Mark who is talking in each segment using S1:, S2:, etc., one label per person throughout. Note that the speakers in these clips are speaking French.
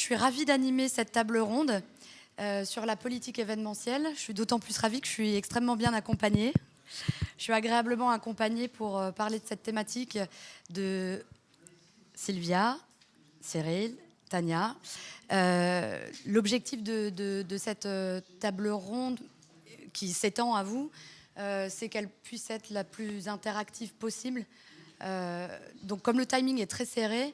S1: suis ravie d'animer cette table ronde sur la politique événementielle. Je suis d'autant plus ravie que je suis extrêmement bien accompagnée. Je suis agréablement accompagnée pour parler de cette thématique de Sylvia, Cyril, Tania. L'objectif de cette table ronde qui s'étend à vous, c'est qu'elle puisse être la plus interactive possible. Donc comme le timing est très serré,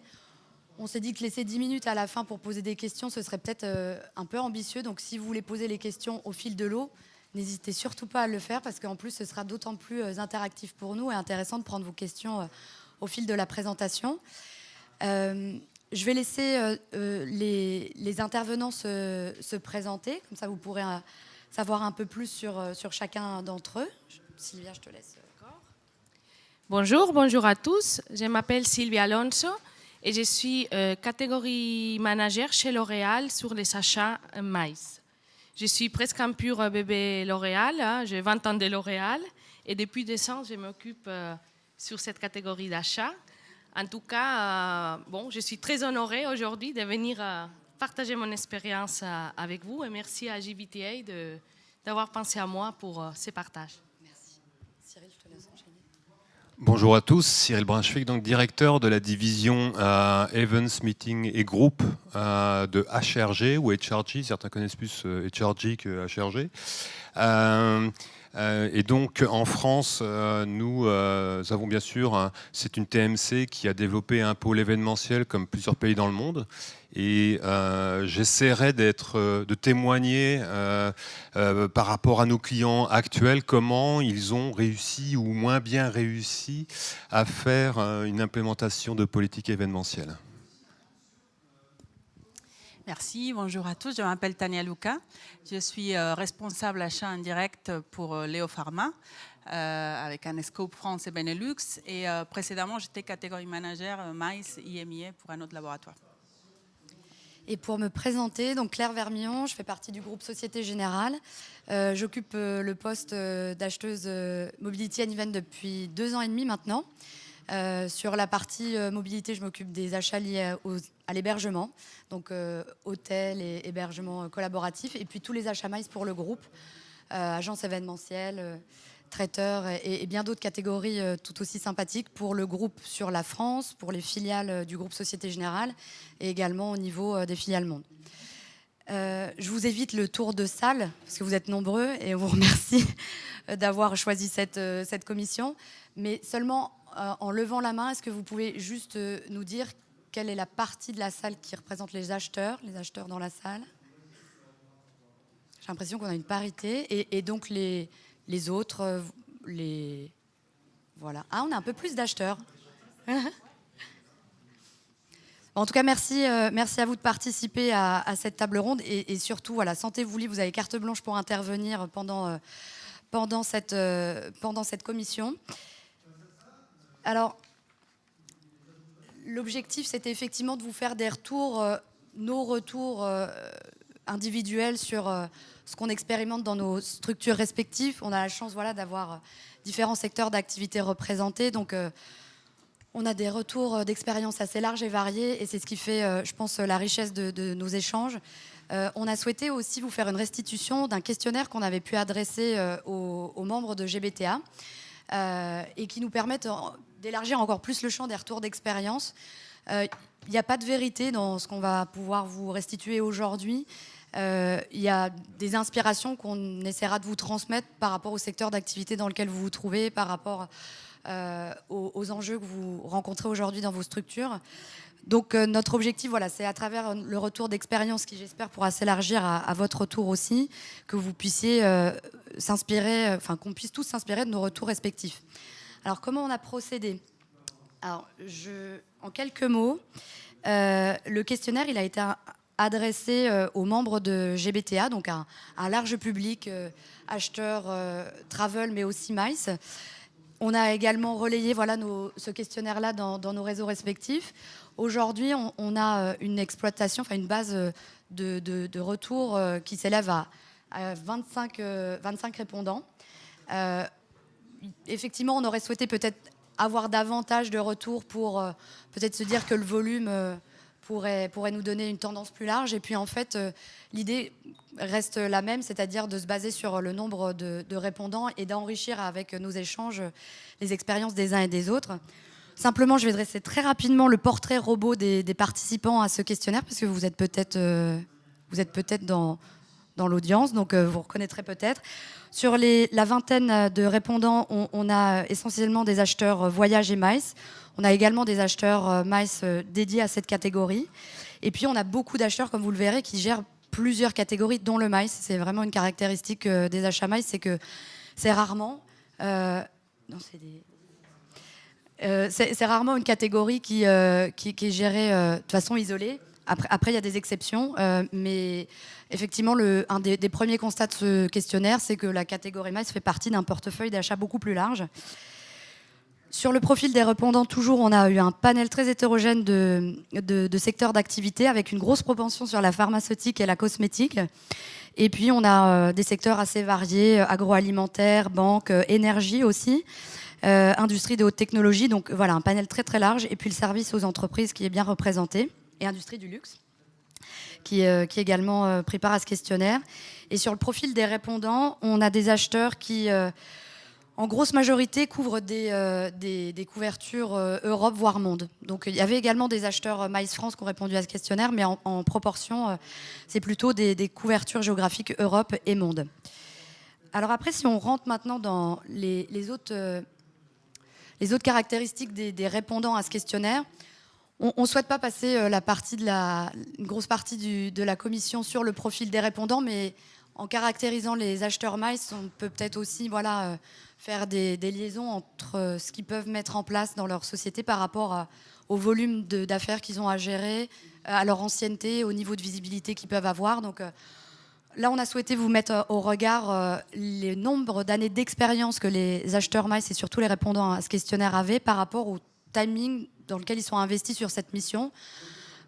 S1: on s'est dit que laisser 10 minutes à la fin pour poser des questions, ce serait peut-être un peu ambitieux. Donc si vous voulez poser les questions au fil de l'eau, n'hésitez surtout pas à le faire parce qu'en plus, ce sera d'autant plus interactif pour nous et intéressant de prendre vos questions au fil de la présentation. Je vais laisser les intervenants se présenter. Comme ça, vous pourrez savoir un peu plus sur chacun d'entre eux. Sylvia, je te laisse.
S2: Bonjour à tous. Je m'appelle Sylvia Alonso et je suis catégorie manager chez L'Oréal sur les achats maïs. Je suis presque un pur bébé L'Oréal, hein. J'ai 20 ans de L'Oréal et depuis 2 ans, je m'occupe sur cette catégorie d'achat. En tout cas, je suis très honorée aujourd'hui de venir partager mon expérience avec vous et merci à JBTA d'avoir pensé à moi pour ce partage.
S1: Merci. Cyril, je te laisse enchaîner.
S3: Bonjour à tous, Cyril Brunswick, donc directeur de la division Events, Meeting et Group de HRG ou HRG, certains connaissent plus HRG que HRG. Et donc en France, nous avons bien sûr, c'est une TMC qui a développé un pôle événementiel comme plusieurs pays dans le monde. Et j'essaierai de témoigner par rapport à nos clients actuels comment ils ont réussi ou moins bien réussi à faire une implémentation de politique événementielle.
S4: Merci, bonjour à tous. Je m'appelle Tania Luca. Je suis responsable achat indirect pour Léo Pharma avec un scope France et Benelux. Et précédemment, j'étais catégorie manager maïs IMIA pour un autre laboratoire.
S1: Et pour me présenter, donc Claire Vermillon, je fais partie du groupe Société Générale. J'occupe le poste d'acheteuse Mobility and Event depuis 2 ans et demi maintenant. Sur la partie mobilité, je m'occupe des achats liés à l'hébergement, donc hôtel et hébergement collaboratif, et puis tous les achats maïs pour le groupe, agence événementielle, traiteurs et bien d'autres catégories tout aussi sympathiques pour le groupe sur la France, pour les filiales du groupe Société Générale et également au niveau des filiales monde. Je vous évite le tour de salle parce que vous êtes nombreux et on vous remercie d'avoir choisi cette commission, mais seulement en levant la main, est-ce que vous pouvez juste nous dire quelle est la partie de la salle qui représente les acheteurs dans la salle? J'ai l'impression qu'on a une parité et donc les autres, voilà. Ah, on a un peu plus d'acheteurs. En tout cas, merci à vous de participer à cette table ronde et surtout, voilà, sentez-vous libre, vous avez carte blanche pour intervenir pendant cette commission. Alors, l'objectif, c'était effectivement de vous faire des retours, nos retours individuels sur ce qu'on expérimente dans nos structures respectives. On a la chance, voilà, d'avoir différents secteurs d'activité représentés. Donc, on a des retours d'expérience assez larges et variés. Et c'est ce qui fait, je pense, la richesse de nos échanges. On a souhaité aussi vous faire une restitution d'un questionnaire qu'on avait pu adresser aux membres de GBTA et qui nous permettent d'élargir encore plus le champ des retours d'expérience. Il n'y a pas de vérité dans ce qu'on va pouvoir vous restituer aujourd'hui. Il y a des inspirations qu'on essaiera de vous transmettre par rapport au secteur d'activité dans lequel vous vous trouvez, par rapport aux enjeux que vous rencontrez aujourd'hui dans vos structures. Donc notre objectif, voilà, c'est à travers le retour d'expérience qui, j'espère, pourra s'élargir à votre retour aussi, que vous puissiez s'inspirer, enfin qu'on puisse tous s'inspirer de nos retours respectifs. Alors, comment on a procédé? Alors, en quelques mots, le questionnaire, il a été adressé aux membres de GBTA, donc à un large public, acheteurs, travel, mais aussi maïs. On a également relayé ce questionnaire-là dans nos réseaux respectifs. Aujourd'hui, on a une exploitation, enfin une base de retour qui s'élève à 25 répondants. Effectivement, on aurait souhaité peut-être avoir davantage de retours pour peut-être se dire que le volume pourrait nous donner une tendance plus large. Et puis en fait, l'idée reste la même, c'est-à-dire de se baser sur le nombre de répondants et d'enrichir avec nos échanges les expériences des uns et des autres. Simplement, je vais dresser très rapidement le portrait robot des participants à ce questionnaire, parce que vous êtes peut-être dans l'audience, donc vous reconnaîtrez peut-être. Sur la vingtaine de répondants, on a essentiellement des acheteurs voyage et MICE. On a également des acheteurs MICE dédiés à cette catégorie. Et puis, on a beaucoup d'acheteurs, comme vous le verrez, qui gèrent plusieurs catégories, dont le MICE. C'est vraiment une caractéristique des achats MICE, c'est que c'est rarement... c'est rarement une catégorie qui est gérée de façon isolée. Après, il y a des exceptions, mais effectivement, un des premiers constats de ce questionnaire, c'est que la catégorie MICE fait partie d'un portefeuille d'achat beaucoup plus large. Sur le profil des répondants, toujours, on a eu un panel très hétérogène de secteurs d'activité, avec une grosse propension sur la pharmaceutique et la cosmétique. Et puis, on a des secteurs assez variés, agroalimentaire, banque, énergie aussi, industrie de haute technologie. Donc voilà, un panel très très large. Et puis le service aux entreprises qui est bien représenté, et industrie du luxe, qui également pris part à ce questionnaire. Et sur le profil des répondants, on a des acheteurs qui, en grosse majorité, couvrent des couvertures Europe, voire monde. Donc il y avait également des acheteurs MICE France qui ont répondu à ce questionnaire, mais en proportion, c'est plutôt des couvertures géographiques Europe et monde. Alors après, si on rentre maintenant dans les autres caractéristiques des répondants à ce questionnaire, on ne souhaite pas passer une grosse partie de la commission sur le profil des répondants, mais en caractérisant les acheteurs MICE, on peut peut-être aussi faire des liaisons entre ce qu'ils peuvent mettre en place dans leur société par rapport au volume d'affaires qu'ils ont à gérer, à leur ancienneté, au niveau de visibilité qu'ils peuvent avoir. Donc là, on a souhaité vous mettre au regard les nombres d'années d'expérience que les acheteurs MICE et surtout les répondants à ce questionnaire avaient par rapport au timing dans lequel ils sont investis sur cette mission.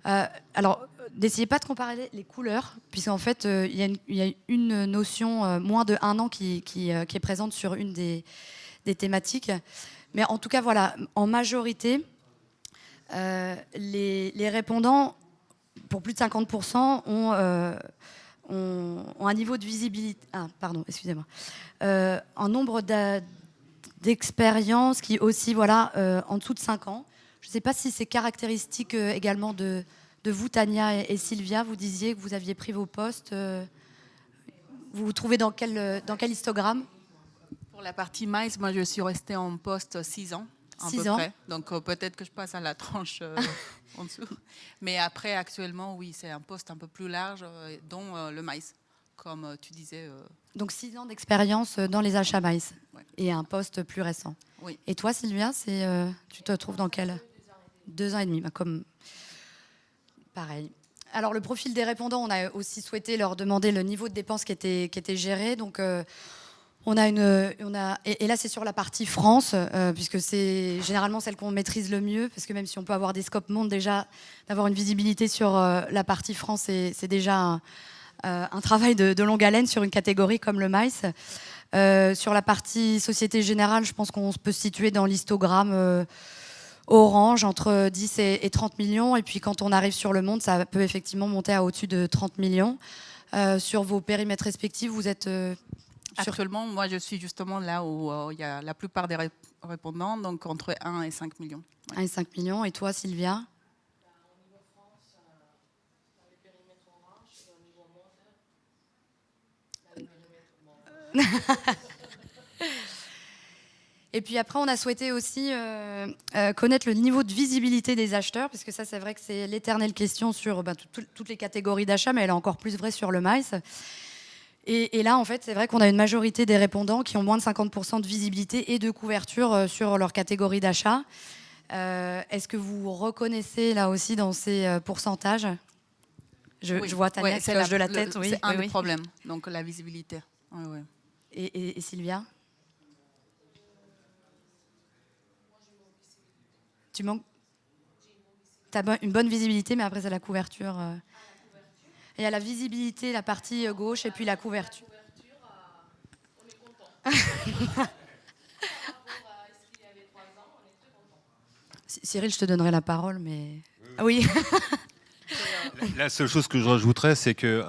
S1: Alors, n'essayez pas de comparer les couleurs, puisqu'en fait, il y a une notion moins de 1 an qui est présente sur une des thématiques. Mais en tout cas, voilà, en majorité, les répondants, pour plus de 50%, ont un niveau de visibilité... un nombre d'expériences qui aussi, en dessous de 5 ans. Je ne sais pas si c'est caractéristique également de vous, Tania et Sylvia. Vous disiez que vous aviez pris vos postes. Vous vous trouvez dans quel histogramme?
S4: Pour la partie MICE, moi, je suis restée en poste 6 ans, à peu près. Donc, peut-être que je passe à la tranche en dessous. Mais après, actuellement, oui, c'est un poste un peu plus large, dont le MICE, comme tu disais.
S1: Donc, 6 ans d'expérience dans les achats MICE,
S4: ouais.
S1: Et un poste plus récent.
S4: Oui.
S1: Et toi, Sylvia, tu te trouves dans quel... 2 ans et demi, comme pareil. Alors, le profil des répondants, on a aussi souhaité leur demander le niveau de dépenses qui était géré. Donc, et là, c'est sur la partie France, puisque c'est généralement celle qu'on maîtrise le mieux, parce que même si on peut avoir des scopes monde, déjà, d'avoir une visibilité sur la partie France, c'est déjà un travail de longue haleine sur une catégorie comme le MICE. Sur la partie Société Générale, je pense qu'on peut se situer dans l'histogramme orange, entre 10 et 30 millions. Et puis quand on arrive sur le monde, ça peut effectivement monter à au-dessus de 30 millions. Sur vos périmètres respectifs, vous êtes...
S4: Actuellement, moi, je suis justement là où il y a la plupart des répondants, donc entre 1 et 5 millions. Ouais.
S1: 1 et 5 millions. Et toi, Sylvia?
S2: Au niveau France, dans les périmètres orange, et au niveau monde, dans les périmètres monde.
S1: Et puis après, on a souhaité aussi connaître le niveau de visibilité des acheteurs, parce que ça, c'est vrai que c'est l'éternelle question sur toutes les catégories d'achat, mais elle est encore plus vraie sur le MICE. Et là, en fait, c'est vrai qu'on a une majorité des répondants qui ont moins de 50% de visibilité et de couverture sur leur catégorie d'achat. Est-ce que vous reconnaissez là aussi dans ces pourcentages? Je vois Tania qui hoche de la tête.
S4: C'est un des problèmes, donc la visibilité. Oui, oui.
S1: Et Sylvia? Tu manques... Tu as une bonne visibilité, mais après, c'est la couverture. Et il y a la visibilité, la partie gauche, et puis la couverture.
S2: On est content. Par rapport à ce qu'il y avait 3 ans, on est très content.
S1: Cyril, je te donnerai la parole, mais... Oui.
S3: La seule chose que je rajouterais, c'est que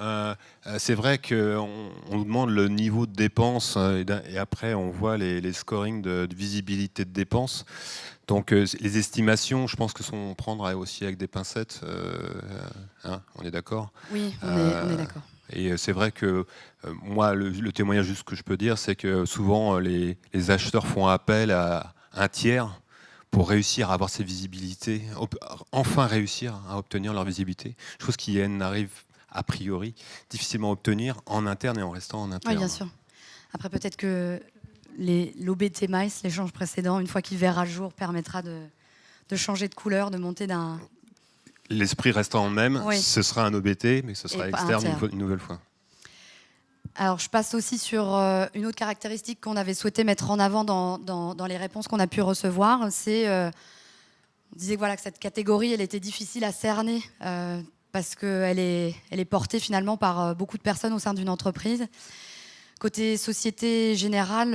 S3: c'est vrai qu'on nous demande le niveau de dépenses et après on voit les scorings de visibilité de dépenses. Donc les estimations, je pense que sont prendre aussi avec des pincettes. Hein, on est d'accord ?
S1: Oui, on est d'accord.
S3: Et c'est vrai que moi, le témoignage juste que je peux dire, c'est que souvent les acheteurs font appel à un tiers pour réussir à avoir ces visibilités, enfin réussir à obtenir leur visibilité, chose qui n'arrive a priori difficilement à obtenir en interne et en restant en interne.
S1: Oui, bien sûr. Après, peut-être que l'OBT MICE, l'échange précédent, une fois qu'il verra le jour, permettra de changer de couleur, de monter d'un...
S3: L'esprit restant le même,
S1: Oui.
S3: ce sera un OBT, mais ce sera externe une nouvelle fois.
S1: Alors, je passe aussi sur une autre caractéristique qu'on avait souhaité mettre en avant dans les réponses qu'on a pu recevoir. C'est, on disait que cette catégorie, elle était difficile à cerner parce qu'elle est portée finalement par beaucoup de personnes au sein d'une entreprise. Côté Société Générale,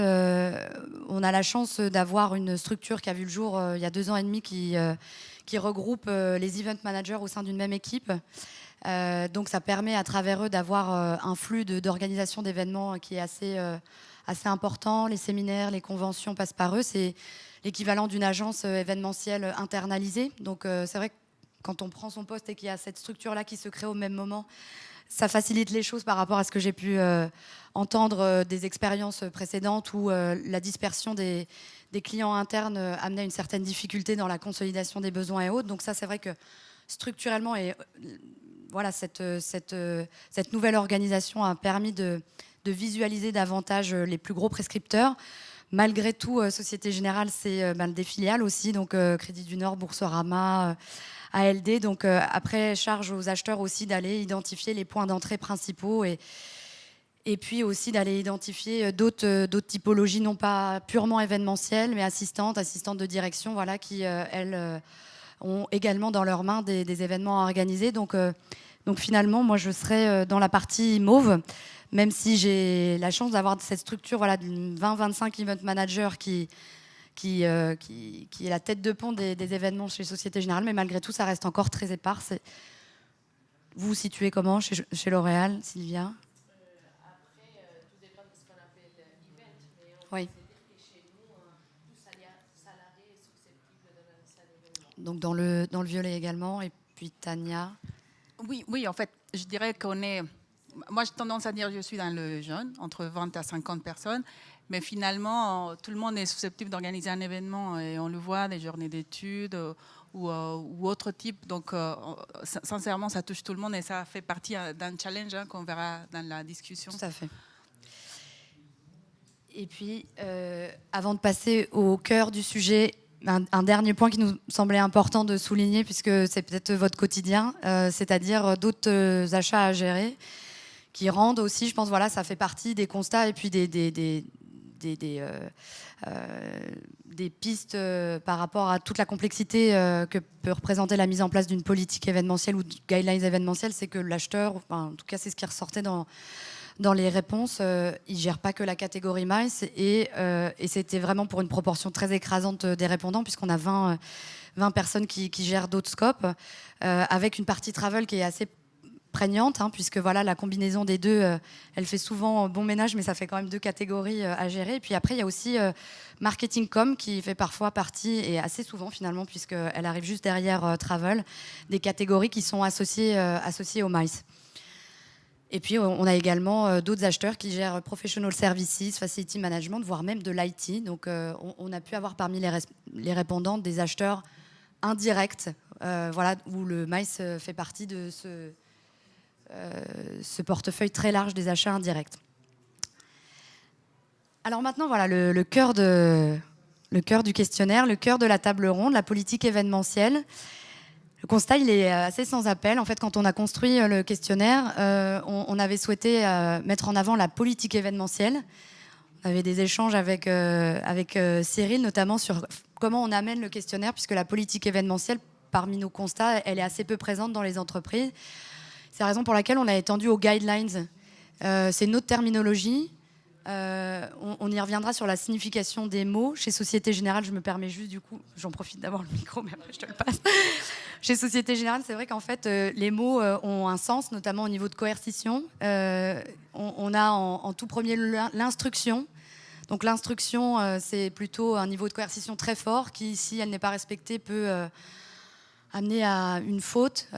S1: on a la chance d'avoir une structure qui a vu le jour il y a 2 ans et demi qui regroupe les event managers au sein d'une même équipe. Donc ça permet à travers eux d'avoir un flux d'organisation d'événements qui est assez important. Les séminaires, les conventions passent par eux. C'est l'équivalent d'une agence événementielle internalisée. Donc c'est vrai que quand on prend son poste et qu'il y a cette structure-là qui se crée au même moment, ça facilite les choses par rapport à ce que j'ai pu entendre des expériences précédentes où la dispersion des clients internes amenait une certaine difficulté dans la consolidation des besoins et autres. Donc ça, c'est vrai que structurellement, cette nouvelle organisation a permis de visualiser davantage les plus gros prescripteurs. Malgré tout, Société Générale, c'est des filiales aussi, donc Crédit du Nord, Boursorama, ALD. Donc après, charge aux acheteurs aussi d'aller identifier les points d'entrée principaux et puis aussi d'aller identifier d'autres typologies, non pas purement événementielles, mais assistantes de direction, qui, elles, ont également dans leurs mains des événements à organiser. Donc finalement, moi, je serai dans la partie mauve, même si j'ai la chance d'avoir cette structure d'une 20-25 event managers qui est la tête de pont des événements chez Société Générale, mais malgré tout, ça reste encore très épars. Vous vous situez comment chez L'Oréal, Sylvia ?
S2: Après, tout dépend de ce qu'on appelle event, mais on
S1: Oui.
S2: peut dire que chez nous, tout salarié est susceptible de lancer un événement.
S1: Donc dans le violet également, et puis Tania.
S4: Oui, en fait, je dirais qu'on est... Moi, j'ai tendance à dire que je suis dans le jeune, entre 20 à 50 personnes, mais finalement, tout le monde est susceptible d'organiser un événement et on le voit, des journées d'études ou autre type. Donc, sincèrement, ça touche tout le monde et ça fait partie d'un challenge qu'on verra dans la discussion.
S1: Tout à fait. Et puis, avant de passer au cœur du sujet, un dernier point qui nous semblait important de souligner, puisque c'est peut-être votre quotidien, c'est-à-dire d'autres achats à gérer, qui rendent aussi, je pense, ça fait partie des constats et puis des pistes par rapport à toute la complexité que peut représenter la mise en place d'une politique événementielle ou de guidelines événementielles, c'est que l'acheteur, en tout cas c'est ce qui ressortait dans les réponses, il ne gère pas que la catégorie MICE et c'était vraiment pour une proportion très écrasante des répondants puisqu'on a 20 personnes qui gèrent d'autres scopes avec une partie travel qui est assez prégnante, puisque la combinaison des deux, elle fait souvent bon ménage, mais ça fait quand même 2 catégories à gérer. Et puis après, il y a aussi marketing com qui fait parfois partie, et assez souvent finalement, puisqu'elle arrive juste derrière travel, des catégories qui sont associées au MICE. Et puis, on a également d'autres acheteurs qui gèrent professional services, facility management, voire même de l'IT. Donc, on a pu avoir parmi les répondants des acheteurs indirects, où le MICE fait partie de ce portefeuille très large des achats indirects. Alors maintenant, le cœur du questionnaire, le cœur de la table ronde, la politique événementielle. Le constat, il est assez sans appel. En fait, quand on a construit le questionnaire, on avait souhaité mettre en avant la politique événementielle. On avait des échanges avec Cyril, notamment sur comment on amène le questionnaire, puisque la politique événementielle, parmi nos constats, elle est assez peu présente dans les entreprises. C'est la raison pour laquelle on a étendu aux guidelines. C'est notre terminologie. On y reviendra sur la signification des mots. Chez Société Générale, je me permets juste, du coup, j'en profite d'avoir le micro, mais après je te le passe. Chez Société Générale, c'est vrai qu'en fait, les mots ont un sens, notamment au niveau de coercition. On a en tout premier l'instruction. Donc l'instruction, c'est plutôt un niveau de coercition très fort qui, si elle n'est pas respectée, peut amener à une faute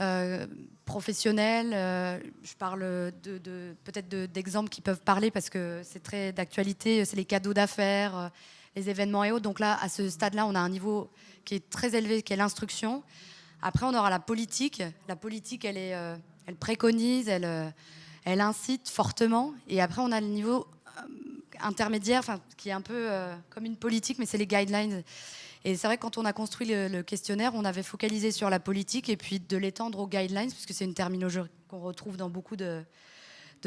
S1: professionnelle. Je parle peut-être d'exemples qui peuvent parler parce que c'est très d'actualité. C'est les cadeaux d'affaires, les événements et autres. Donc là, à ce stade-là, on a un niveau qui est très élevé, qui est l'instruction. Après, on aura la politique. La politique, elle préconise, elle incite fortement. Et après, on a le niveau intermédiaire, qui est un peu comme une politique, mais c'est les guidelines. Et c'est vrai que quand on a construit le questionnaire, on avait focalisé sur la politique et puis de l'étendre aux guidelines, puisque c'est une terminologie qu'on retrouve dans beaucoup de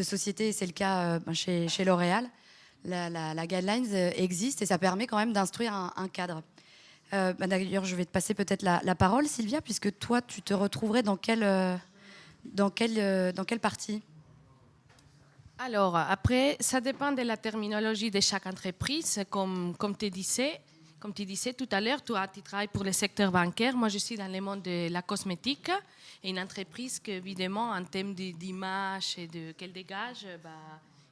S1: sociétés, et c'est le cas chez L'Oréal. La guidelines existe et ça permet quand même d'instruire un cadre. D'ailleurs, je vais te passer peut-être la parole, Sylvia, puisque toi, tu te retrouverais dans quelle partie ?
S2: Alors, après, ça dépend de la terminologie de chaque entreprise. Comme tu disais tout à l'heure, toi, tu travailles pour le secteur bancaire. Moi, je suis dans le monde de la cosmétique. Et une entreprise qui, évidemment, en termes d'image et de qu'elle dégage,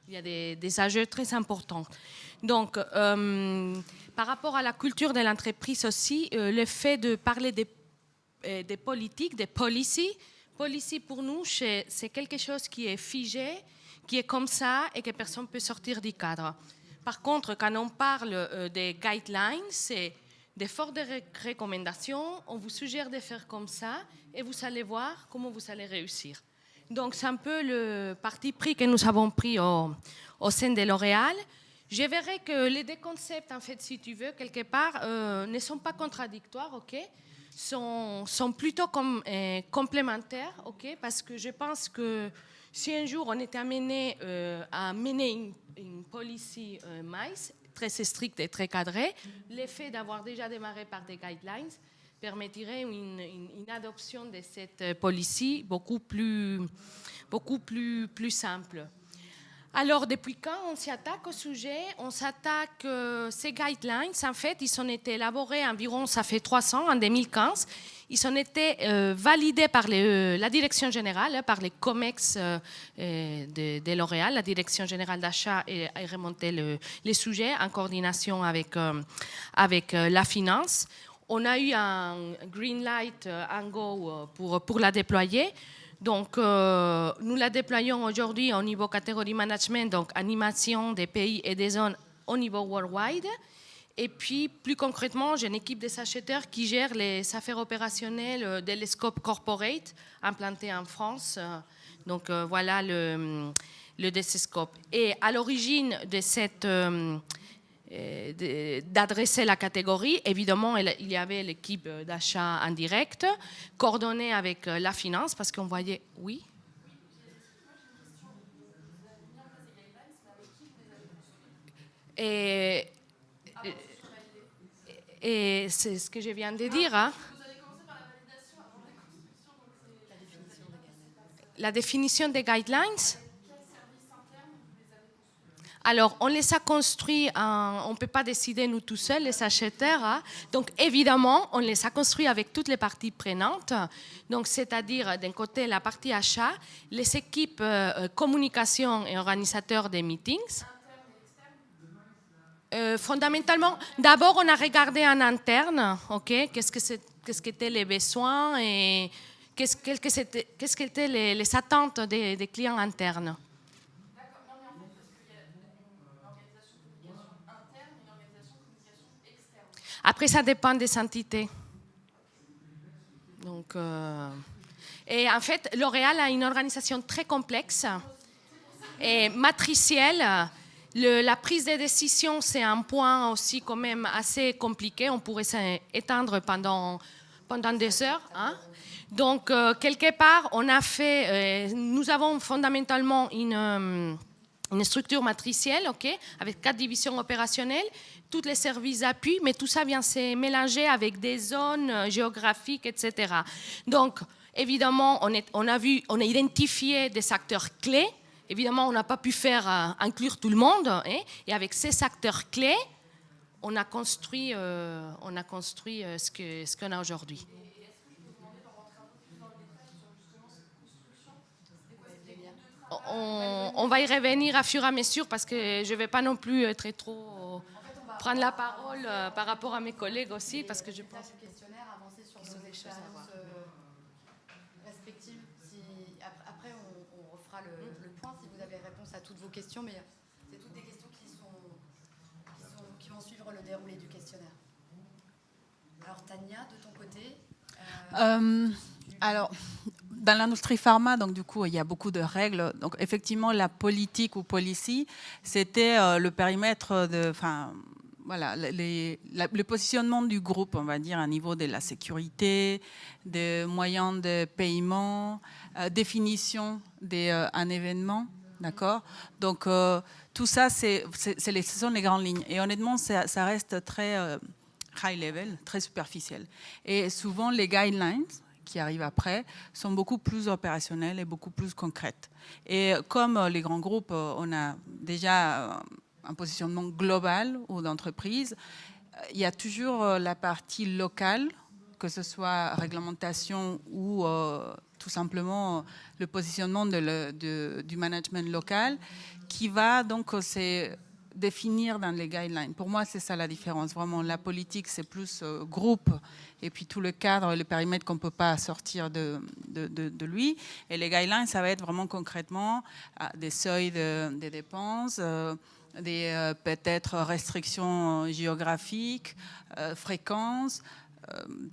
S2: il y a des enjeux très importants. Donc, par rapport à la culture de l'entreprise aussi, le fait de parler des politiques, des policies pour nous, c'est quelque chose qui est figé, qui est comme ça et que personne ne peut sortir du cadre. Par contre, quand on parle des guidelines, c'est des fortes recommandations, on vous suggère de faire comme ça et vous allez voir comment vous allez réussir. Donc, c'est un peu le parti pris que nous avons pris au sein de L'Oréal. Je verrai que les deux concepts, en fait, si tu veux, quelque part, ne sont pas contradictoires, ok, sont plutôt complémentaires, ok, parce que je pense que si un jour on était amené à mener une policy MICE très stricte et très cadrée, l'effet d'avoir déjà démarré par des guidelines permettrait une adoption de cette policy beaucoup plus simple. Alors, depuis quand on s'y attaque au sujet? On s'attaque, ces guidelines, en fait, ils ont été élaborés environ, ça fait 3 ans, en 2015. Ils ont été validés par la direction générale, par les COMEX de L'Oréal. La direction générale d'achat a remonté les sujets en coordination avec la finance. On a eu un green light, un go pour la déployer. Donc, nous la déployons aujourd'hui au niveau catégorie management, donc animation des pays et des zones au niveau worldwide. Et puis, plus concrètement, j'ai une équipe des acheteurs qui gère les affaires opérationnelles de l'Escope Corporate, implanté en France. Donc, voilà le DCScope. Et à l'origine de cette... d'adresser la catégorie. Évidemment, il y avait l'équipe d'achat en direct, coordonnée avec la finance, parce qu'on voyait... Oui. Et c'est ce que je viens de dire. Hein. La définition des guidelines. Alors, on les a construits, on ne peut pas décider nous tout seuls, les acheteurs. Hein. Donc, évidemment, on les a construits avec toutes les parties prenantes. Donc, c'est-à-dire, d'un côté, la partie achat, les équipes communication et organisateurs des meetings. Fondamentalement, d'abord, on a regardé en interne, ok, qu'est-ce qu'étaient les besoins et qu'est-ce qu'étaient les attentes des clients internes. Après, ça dépend des entités. Donc, et en fait, L'Oréal a une organisation très complexe et matricielle. La prise de décision, c'est un point aussi quand même assez compliqué. On pourrait s'étendre pendant des heures. Hein. Donc, quelque part, nous avons fondamentalement une structure matricielle, okay, avec 4 divisions opérationnelles, tous les services d'appui, mais tout ça vient se mélanger avec des zones géographiques, etc. Donc, évidemment, on a identifié des acteurs clés Évidemment, on n'a pas pu faire inclure tout le monde, hein, et avec ces acteurs clés, on a construit ce qu'on a aujourd'hui. On va y revenir à fur et à mesure parce que je ne vais pas non plus être trop prendre la parole par rapport à mes collègues aussi parce que je pense
S1: que questionnaire avancer sur vos expériences respectives. Après, on refera le point si vous avez réponse à toutes vos questions, mais c'est toutes des questions qui vont suivre le déroulé du questionnaire. Alors Tania, de ton côté
S4: Alors, dans l'industrie pharma, donc du coup, il y a beaucoup de règles. Donc, effectivement, la politique ou policy, c'était le périmètre de, enfin, voilà, le positionnement du groupe, on va dire, à niveau de la sécurité, des moyens de paiement, définition d'un événement, d'accord. Donc, tout ça, ce sont les grandes lignes. Et honnêtement, ça reste très high level, très superficiel. Et souvent, les guidelines qui arrivent après sont beaucoup plus opérationnelles et beaucoup plus concrètes. Et comme les grands groupes, on a déjà un positionnement global ou d'entreprise, il y a toujours la partie locale, que ce soit réglementation ou tout simplement le positionnement du management local, qui va donc définir dans les guidelines. Pour moi, c'est ça la différence. Vraiment, la politique, c'est plus groupe, et puis tout le cadre, le périmètre qu'on ne peut pas sortir de lui. Et les guidelines, ça va être vraiment concrètement des seuils de dépenses, peut-être restrictions géographiques, fréquences,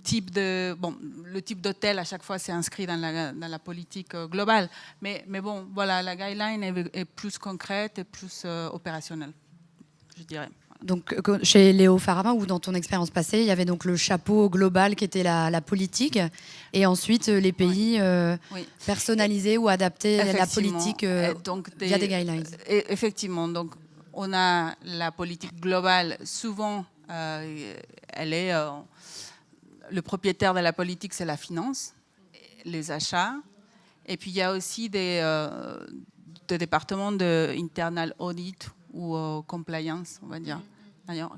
S4: le type d'hôtel, à chaque fois, c'est inscrit dans la politique globale. Mais bon, voilà, la guideline est plus concrète et plus opérationnelle, je dirais.
S1: Donc, chez Léo Pharma ou dans ton expérience passée, il y avait donc le chapeau global qui était la politique, et ensuite les pays
S4: oui.
S1: personnalisés ou adaptés la politique via des guidelines.
S4: Effectivement, donc on a la politique globale. Souvent, elle est le propriétaire de la politique, c'est la finance, les achats, et puis il y a aussi des départements de internal audit ou compliance, on va dire,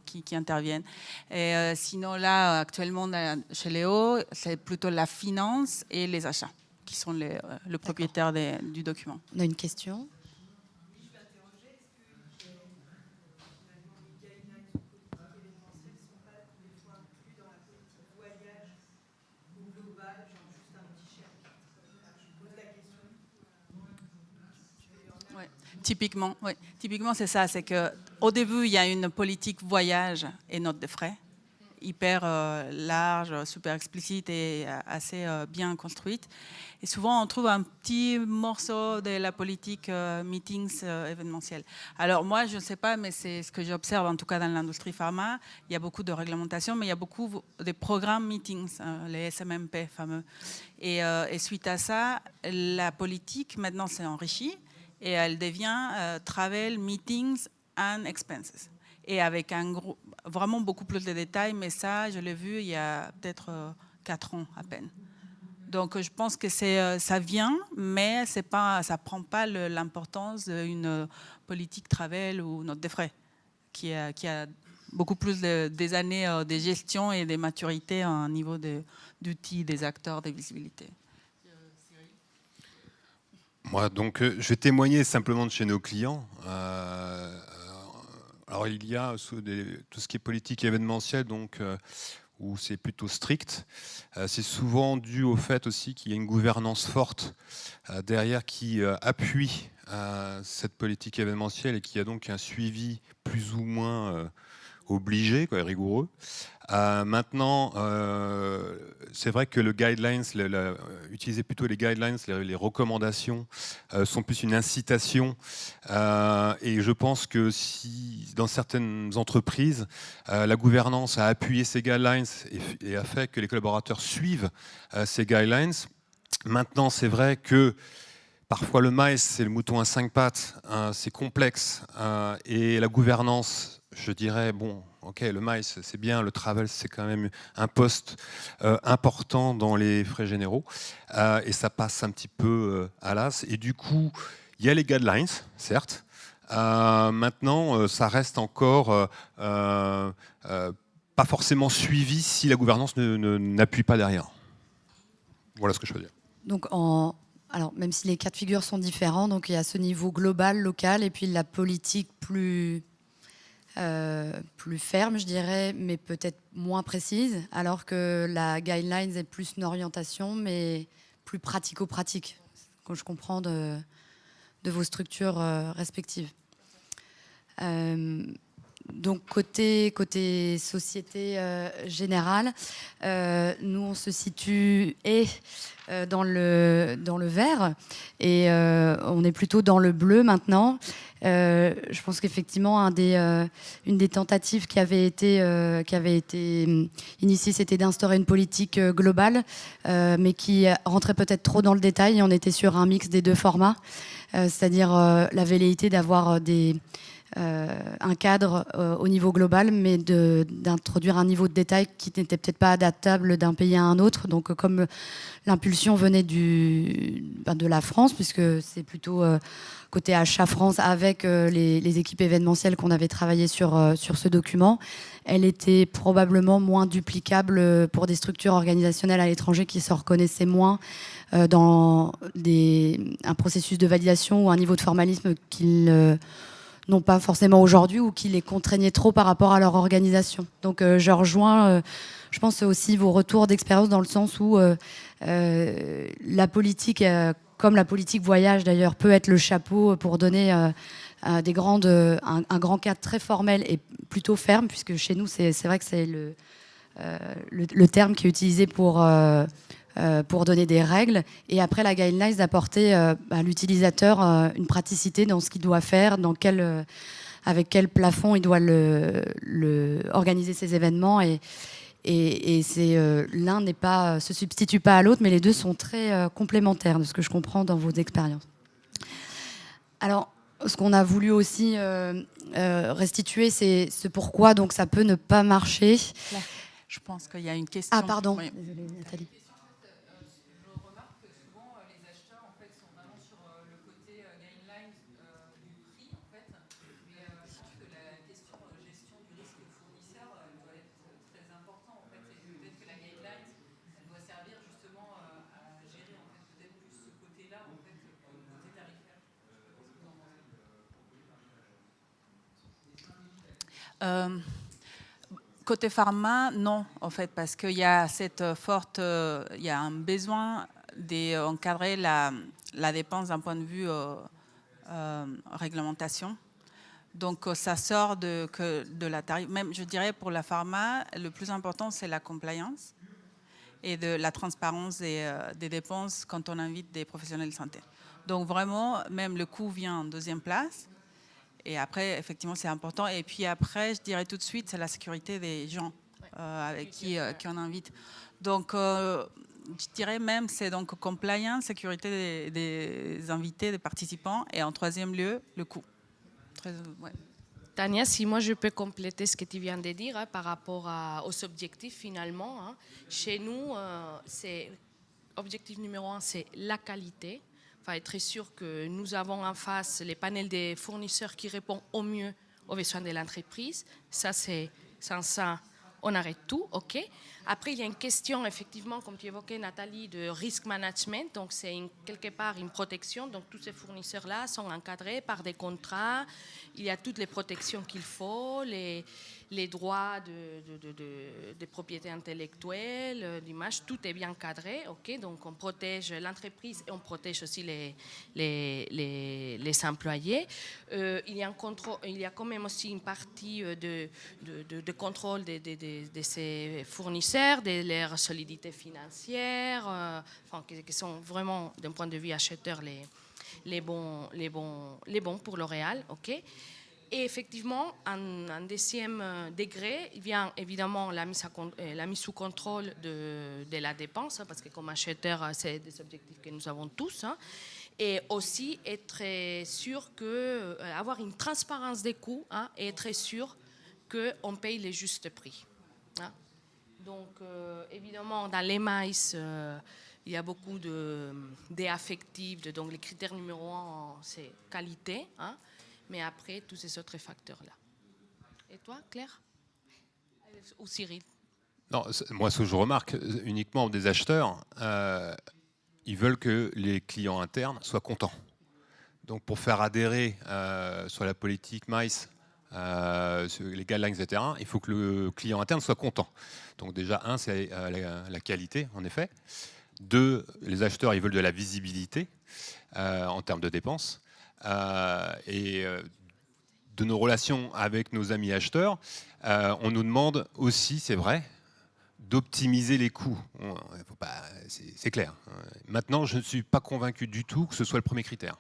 S4: qui interviennent. Et sinon, là, actuellement, chez Léo, c'est plutôt la finance et les achats qui sont le propriétaire du document.
S1: On a une question.
S4: Typiquement, oui. Typiquement, c'est ça. C'est qu'au début, il y a une politique voyage et note de frais, hyper large, super explicite et assez bien construite. Et souvent, on trouve un petit morceau de la politique meetings événementiels. Alors moi, je ne sais pas, mais c'est ce que j'observe, en tout cas dans l'industrie pharma. Il y a beaucoup de réglementations, mais il y a beaucoup de programmes meetings, les SMMP fameux. Et suite à ça, la politique, maintenant, s'est enrichie. Et elle devient Travel, Meetings and Expenses. Et avec vraiment beaucoup plus de détails, mais ça, je l'ai vu il y a peut-être 4 ans à peine. Donc je pense que ça vient, mais ça ne prend pas l'importance d'une politique travel ou note de frais, qui a beaucoup plus des années de gestion et de maturité à un niveau d'outils, des acteurs, de visibilité.
S3: Moi, donc, je vais témoigner simplement de chez nos clients. Alors, il y a tout ce qui est politique événementielle, donc, où c'est plutôt strict. C'est souvent dû au fait aussi qu'il y a une gouvernance forte derrière qui appuie cette politique événementielle et qui a donc un suivi plus ou moins obligé, quoi, rigoureux. Maintenant, c'est vrai que le guidelines, utiliser plutôt les guidelines, les recommandations, sont plus une incitation. Et je pense que si, dans certaines entreprises, la gouvernance a appuyé ces guidelines et a fait que les collaborateurs suivent ces guidelines, maintenant, c'est vrai que parfois le maïs, c'est le mouton à 5 pattes, c'est complexe. Et la gouvernance, je dirais, bon, ok, le maïs, c'est bien, le travel, c'est quand même un poste important dans les frais généraux. Et ça passe un petit peu à l'as. Et du coup, Il y a les guidelines, certes. Maintenant, ça reste encore pas forcément suivi si la gouvernance n'appuie pas derrière. Voilà ce que je peux dire.
S1: Donc, alors, même si les cas de figure sont différents, donc il y a ce niveau global, local, et puis la politique plus ferme, je dirais, mais peut-être moins précise, alors que la guidelines est plus une orientation, mais plus pratico-pratique, comme je comprends de vos structures respectives. Donc côté société générale, nous on se situe dans le vert et on est plutôt dans le bleu maintenant. Je pense qu'effectivement une des tentatives qui avait été initiée, c'était d'instaurer une politique globale, mais qui rentrait peut-être trop dans le détail. Et on était sur un mix des deux formats, c'est-à-dire la velléité d'avoir un cadre au niveau global, mais d'introduire un niveau de détail qui n'était peut-être pas adaptable d'un pays à un autre. Donc, comme l'impulsion venait de la France, puisque c'est plutôt côté achat France avec les équipes événementielles qu'on avait travaillé sur ce document, elle était probablement moins duplicable pour des structures organisationnelles à l'étranger qui se reconnaissaient moins dans un processus de validation ou un niveau de formalisme qu'ils n'ont pas forcément aujourd'hui ou qui les contraignaient trop par rapport à leur organisation. Donc je rejoins, je pense aussi vos retours d'expérience dans le sens où la politique, comme la politique voyage d'ailleurs, peut être le chapeau pour donner un grand cadre très formel et plutôt ferme, puisque chez nous, c'est vrai que c'est le terme qui est utilisé pour donner des règles, et après la guideline d'apporter à l'utilisateur une praticité dans ce qu'il doit faire, avec quel plafond il doit organiser ses événements, et l'un se substitue pas à l'autre, mais les deux sont très complémentaires de ce que je comprends dans vos expériences. Alors, ce qu'on a voulu aussi restituer, c'est ce pourquoi donc ça peut ne pas marcher.
S4: Là, je pense qu'il y a une question.
S1: Ah pardon,
S4: oui.
S1: Désolée Nathalie.
S4: Côté pharma, non, en fait, parce qu'il y a il y a un besoin d'encadrer la dépense d'un point de vue réglementation. Donc, ça sort de la tarif. Même, je dirais, pour la pharma, le plus important, c'est la compliance et de la transparence des dépenses quand on invite des professionnels de santé. Donc, vraiment, même le coût vient en deuxième place. Et après, effectivement, c'est important. Et puis après, je dirais tout de suite, c'est la sécurité des gens avec qui on invite. Donc, je dirais même, c'est donc compliance, sécurité des invités, des participants. Et en troisième lieu, le coût. Ouais.
S2: Tania, si moi je peux compléter ce que tu viens de dire par rapport aux objectifs finalement. Chez nous, objectif numéro 1, c'est la qualité. Enfin, être sûr que nous avons en face les panels des fournisseurs qui répondent au mieux aux besoins de l'entreprise. Ça, c'est sans ça, on arrête tout, ok. Après, il y a une question, effectivement, comme tu évoquais, Nathalie, de risk management. Donc, c'est quelque part une protection. Donc, tous ces fournisseurs-là sont encadrés par des contrats. Il y a toutes les protections qu'il faut, les droits de propriété intellectuelle, d'image, tout est bien cadré, ok. Donc, on protège l'entreprise et on protège aussi les employés. Il y a quand même aussi une partie de contrôle de ces fournisseurs, de leur solidité financière, qui sont vraiment, d'un point de vue acheteur, les bons pour L'Oréal, ok. Et effectivement, en deuxième degré, il vient évidemment la mise sous contrôle de la dépense, parce que comme acheteur, c'est des objectifs que nous avons tous. Et aussi être sûr avoir une transparence des coûts, et être sûr qu'on paye les justes prix. Donc, évidemment, dans les maïs, Il y a beaucoup d'affectifs, donc les critères numéro 1, c'est qualité, hein, mais après, tous ces autres facteurs-là. Et toi, Claire? Ou Cyril?
S3: Non, moi, ce que je remarque uniquement des acheteurs, ils veulent que les clients internes soient contents. Donc, pour faire adhérer sur la politique MICE, sur les guidelines, etc., il faut que le client interne soit content. Donc, déjà, un, c'est la qualité, en effet. Deux, les acheteurs, ils veulent de la visibilité en termes de dépenses. Et de nos relations avec nos amis acheteurs, on nous demande aussi, c'est vrai, d'optimiser les coûts. C'est clair. Maintenant, je ne suis pas convaincu du tout que ce soit le premier critère.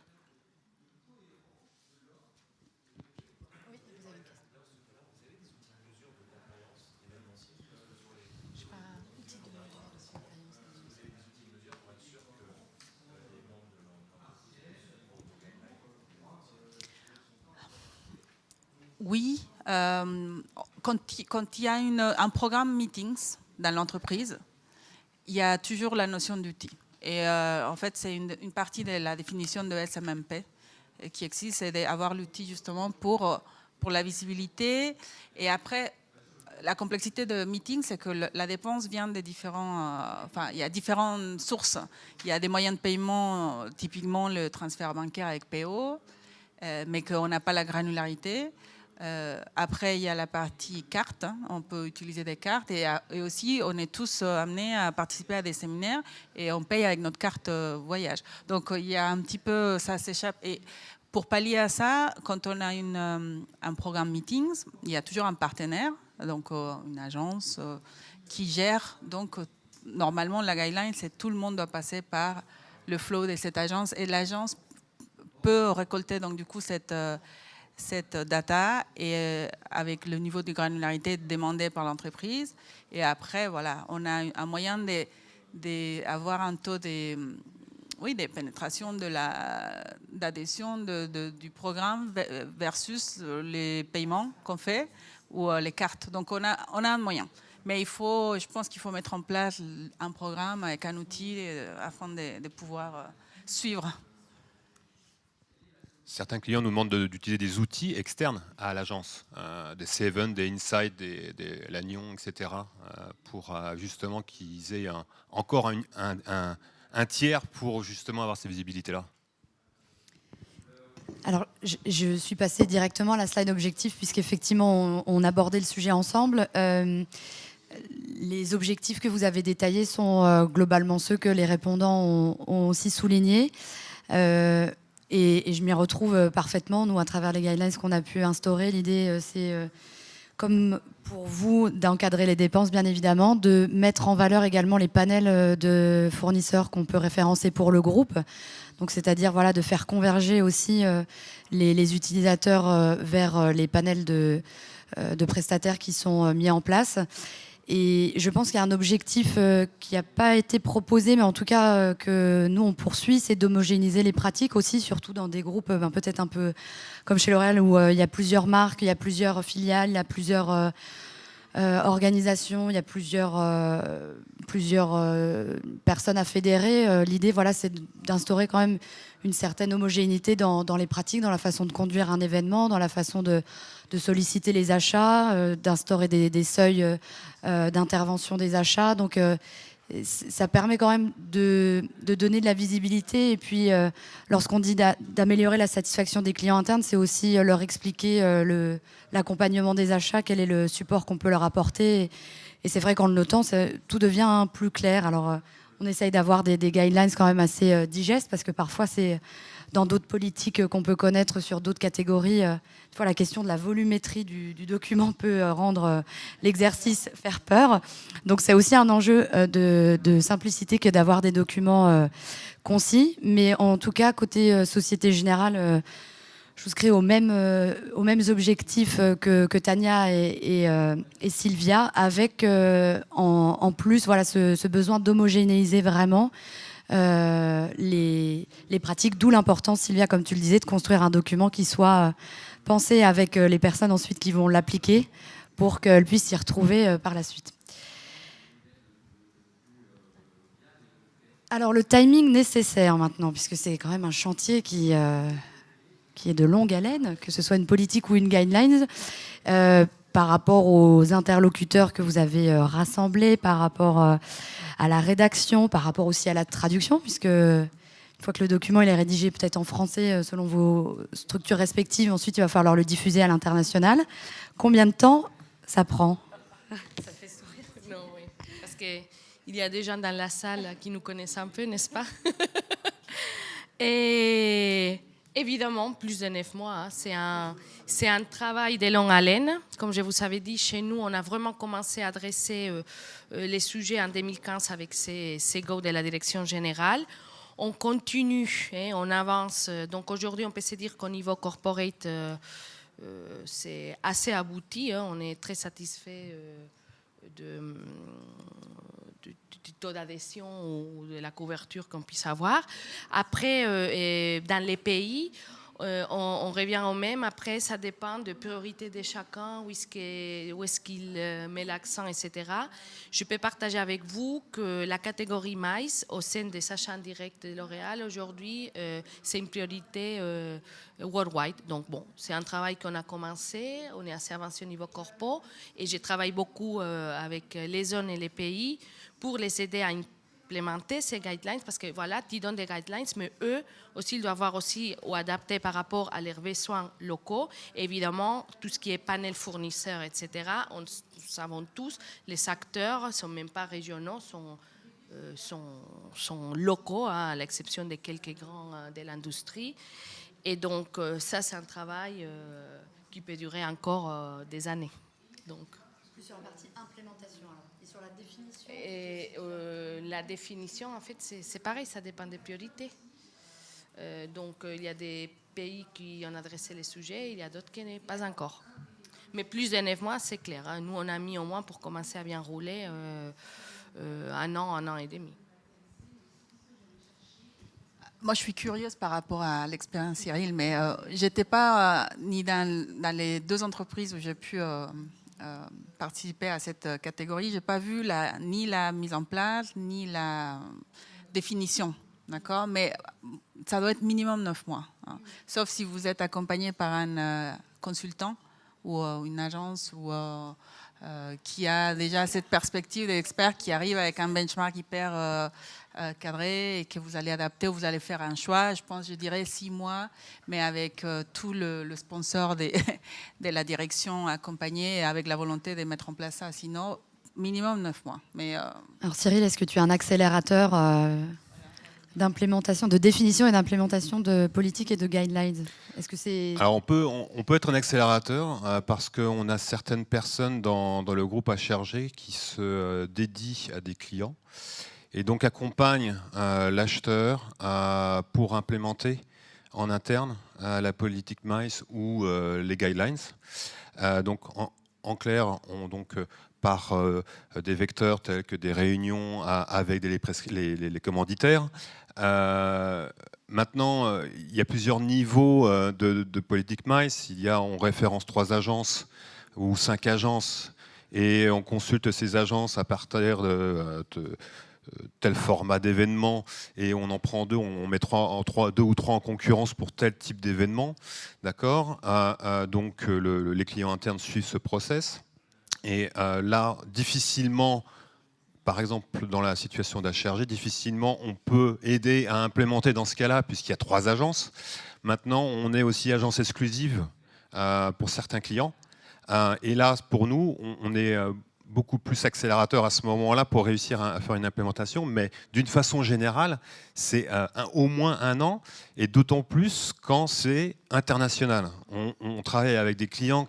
S4: Oui, quand il y a un programme meetings dans l'entreprise, il y a toujours la notion d'outil. Et en fait, c'est une partie de la définition de SMMP qui existe, c'est d'avoir l'outil justement pour la visibilité. Et après, la complexité de meeting, c'est que la dépense vient de il y a différentes sources. Il y a des moyens de paiement, typiquement le transfert bancaire avec PO, mais qu'on n'a pas la granularité. Après, il y a la partie carte, hein. On peut utiliser des cartes et aussi on est tous amenés à participer à des séminaires et on paye avec notre carte voyage. Donc il y a un petit peu, ça s'échappe. Et pour pallier à ça, quand on a un programme meetings, il y a toujours un partenaire, donc une agence qui gère. Donc normalement la guideline, c'est tout le monde doit passer par le flow de cette agence et l'agence peut récolter donc du coup cette data et avec le niveau de granularité demandé par l'entreprise. Et après, voilà, on a un moyen d'avoir un taux de pénétration d'adhésion du programme versus les paiements qu'on fait ou les cartes. Donc, on a un moyen. Mais je pense qu'il faut mettre en place un programme avec un outil afin de pouvoir suivre.
S3: Certains clients nous demandent d'utiliser des outils externes à l'agence, des Seven, des Insight, des Lannion, etc., pour justement qu'ils aient encore un tiers pour justement avoir ces visibilités-là.
S1: Alors, je suis passée directement à la slide objectif, puisqu'effectivement, on abordait le sujet ensemble. Les objectifs que vous avez détaillés sont globalement ceux que les répondants ont aussi soulignés. Et je m'y retrouve parfaitement. Nous, à travers les guidelines qu'on a pu instaurer, l'idée, c'est, comme pour vous, d'encadrer les dépenses, bien évidemment, de mettre en valeur également les panels de fournisseurs qu'on peut référencer pour le groupe. Donc, c'est-à-dire voilà, de faire converger aussi les utilisateurs vers les panels de prestataires qui sont mis en place. Et je pense qu'il y a un objectif qui n'a pas été proposé, mais en tout cas que nous on poursuit, c'est d'homogénéiser les pratiques aussi, surtout dans des groupes peut-être un peu comme chez L'Oréal où il y a plusieurs marques, il y a plusieurs filiales, il y a plusieurs organisations, il y a plusieurs personnes à fédérer. L'idée, voilà, c'est d'instaurer quand même une certaine homogénéité dans les pratiques, dans la façon de conduire un événement, dans la façon de solliciter les achats, d'instaurer des seuils d'intervention des achats. Donc, ça permet quand même de donner de la visibilité. Et puis, lorsqu'on dit d'améliorer la satisfaction des clients internes, c'est aussi leur expliquer l'accompagnement des achats, quel est le support qu'on peut leur apporter. Et c'est vrai qu'en le notant, tout devient plus clair. Alors, on essaye d'avoir des guidelines quand même assez digestes, parce que parfois, c'est dans d'autres politiques qu'on peut connaître sur d'autres catégories. La question de la volumétrie du document peut rendre l'exercice faire peur. Donc c'est aussi un enjeu de simplicité que d'avoir des documents concis. Mais en tout cas, côté Société Générale, je souscris aux mêmes objectifs que Tania et Sylvia, avec en plus voilà, ce besoin d'homogénéiser vraiment les pratiques, d'où l'importance, Sylvia, comme tu le disais, de construire un document qui soit pensé avec les personnes ensuite qui vont l'appliquer pour qu'elles puissent s'y retrouver par la suite. Alors le timing nécessaire maintenant, puisque c'est quand même un chantier qui est de longue haleine, que ce soit une politique ou une guidelines, par rapport aux interlocuteurs que vous avez rassemblés, par rapport à la rédaction, par rapport aussi à la traduction, puisque une fois que le document il est rédigé peut-être en français selon vos structures respectives, ensuite il va falloir le diffuser à l'international. Combien de temps ça prend?
S2: Ça fait sourire. Non, oui. Parce qu'il y a des gens dans la salle qui nous connaissent un peu, n'est-ce pas? Et évidemment, plus de 9 mois. Hein. C'est un travail de longue haleine. Comme je vous avais dit, chez nous, on a vraiment commencé à adresser les sujets en 2015 avec ces go de la direction générale. On continue, hein, on avance. Donc aujourd'hui, on peut se dire qu'au niveau corporate, c'est assez abouti. Hein. On est très satisfait du taux d'adhésion ou de la couverture qu'on puisse avoir. Après, dans les pays, on revient au même. Après, ça dépend de priorité de chacun, où est-ce qu'il met l'accent, etc. Je peux partager avec vous que la catégorie maïs au sein des achats directs de L'Oréal, aujourd'hui, c'est une priorité worldwide. Donc, bon, c'est un travail qu'on a commencé. On est assez avancé au niveau corpo. Et je travaille beaucoup avec les zones et les pays pour les aider à implémenter ces guidelines, parce que voilà, tu donnes des guidelines, mais eux aussi, ils doivent avoir aussi ou adapter par rapport à leurs besoins locaux. Et évidemment, tout ce qui est panel fournisseurs, etc., nous savons tous, les acteurs ne sont même pas régionaux, sont locaux, hein, à l'exception de quelques grands de l'industrie. Et donc, ça, c'est un travail qui peut durer encore des années. Donc,
S1: plus sur la partie implémentation alors. Et sur la définition.
S2: Et la définition, en fait, c'est pareil, ça dépend des priorités. Donc, il y a des pays qui ont adressé les sujets, il y a d'autres qui n'est pas encore. Mais plus de 9 mois, c'est clair. Hein. Nous, on a mis au moins pour commencer à bien rouler un an et demi.
S4: Moi, je suis curieuse par rapport à l'expérience Cyril, mais je n'étais pas ni dans les deux entreprises où j'ai pu participer à cette catégorie. Je n'ai pas vu ni la mise en place, ni la définition. D'accord, mais ça doit être minimum 9 mois. Hein. Sauf si vous êtes accompagné par un consultant ou une agence qui a déjà cette perspective d'expert qui arrive avec un benchmark hyper cadré et que vous allez adapter ou vous allez faire un choix. Je pense, je dirais 6 mois, mais avec tout le sponsor de la direction accompagné et avec la volonté de mettre en place ça. Sinon, minimum 9 mois. Mais,
S1: Alors Cyril, est-ce que tu es un accélérateur d'implémentation, de définition et d'implémentation de politiques et de guidelines? Est-ce que c'est...
S3: Alors on peut être un accélérateur parce qu'on a certaines personnes dans le groupe HRG qui se dédient à des clients et donc accompagnent l'acheteur pour implémenter en interne la politique MICE ou les guidelines. Donc en clair, par des vecteurs tels que des réunions avec les commanditaires. Maintenant, il y a plusieurs niveaux de politique MICE. Il y a, on référence 3 agences ou 5 agences et on consulte ces agences à partir de tel format d'événement et on en prend 2, on met 2 ou 3 en concurrence pour tel type d'événement. D'accord. Donc les clients internes suivent ce process. Et là, difficilement, par exemple dans la situation d'HRG, difficilement on peut aider à implémenter dans ce cas-là, puisqu'il y a 3 agences. Maintenant, on est aussi agence exclusive pour certains clients. Et là, pour nous, on est beaucoup plus accélérateur à ce moment-là pour réussir à faire une implémentation. Mais d'une façon générale, c'est au moins 1 an, et d'autant plus quand c'est international. On travaille avec des clients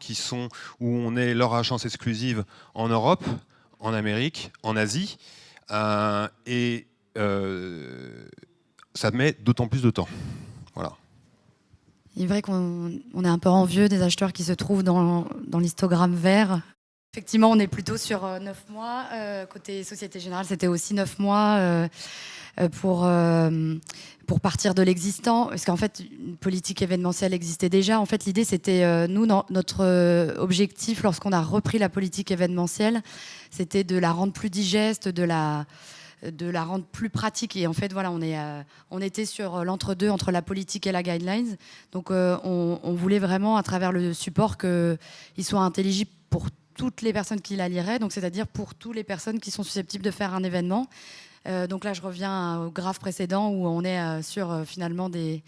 S3: où on est leur agence exclusive en Europe, en Amérique, en Asie, et ça met d'autant plus de temps. Voilà.
S1: Il est vrai qu'on est un peu envieux des acheteurs qui se trouvent dans l'histogramme vert. Effectivement, on est plutôt sur 9 mois. Côté Société Générale, c'était aussi 9 mois pour partir de l'existant. Parce qu'en fait, une politique événementielle existait déjà. En fait, l'idée, c'était, notre objectif, lorsqu'on a repris la politique événementielle, c'était de la rendre plus digeste, de la de la rendre plus pratique. Et en fait, voilà, on était sur l'entre-deux, entre la politique et la guidelines. Donc, on voulait vraiment, à travers le support, qu'il soit intelligible pour toutes les personnes qui la liraient, donc c'est-à-dire pour toutes les personnes qui sont susceptibles de faire un événement. Donc là, je reviens au graphe précédent où on est sur finalement des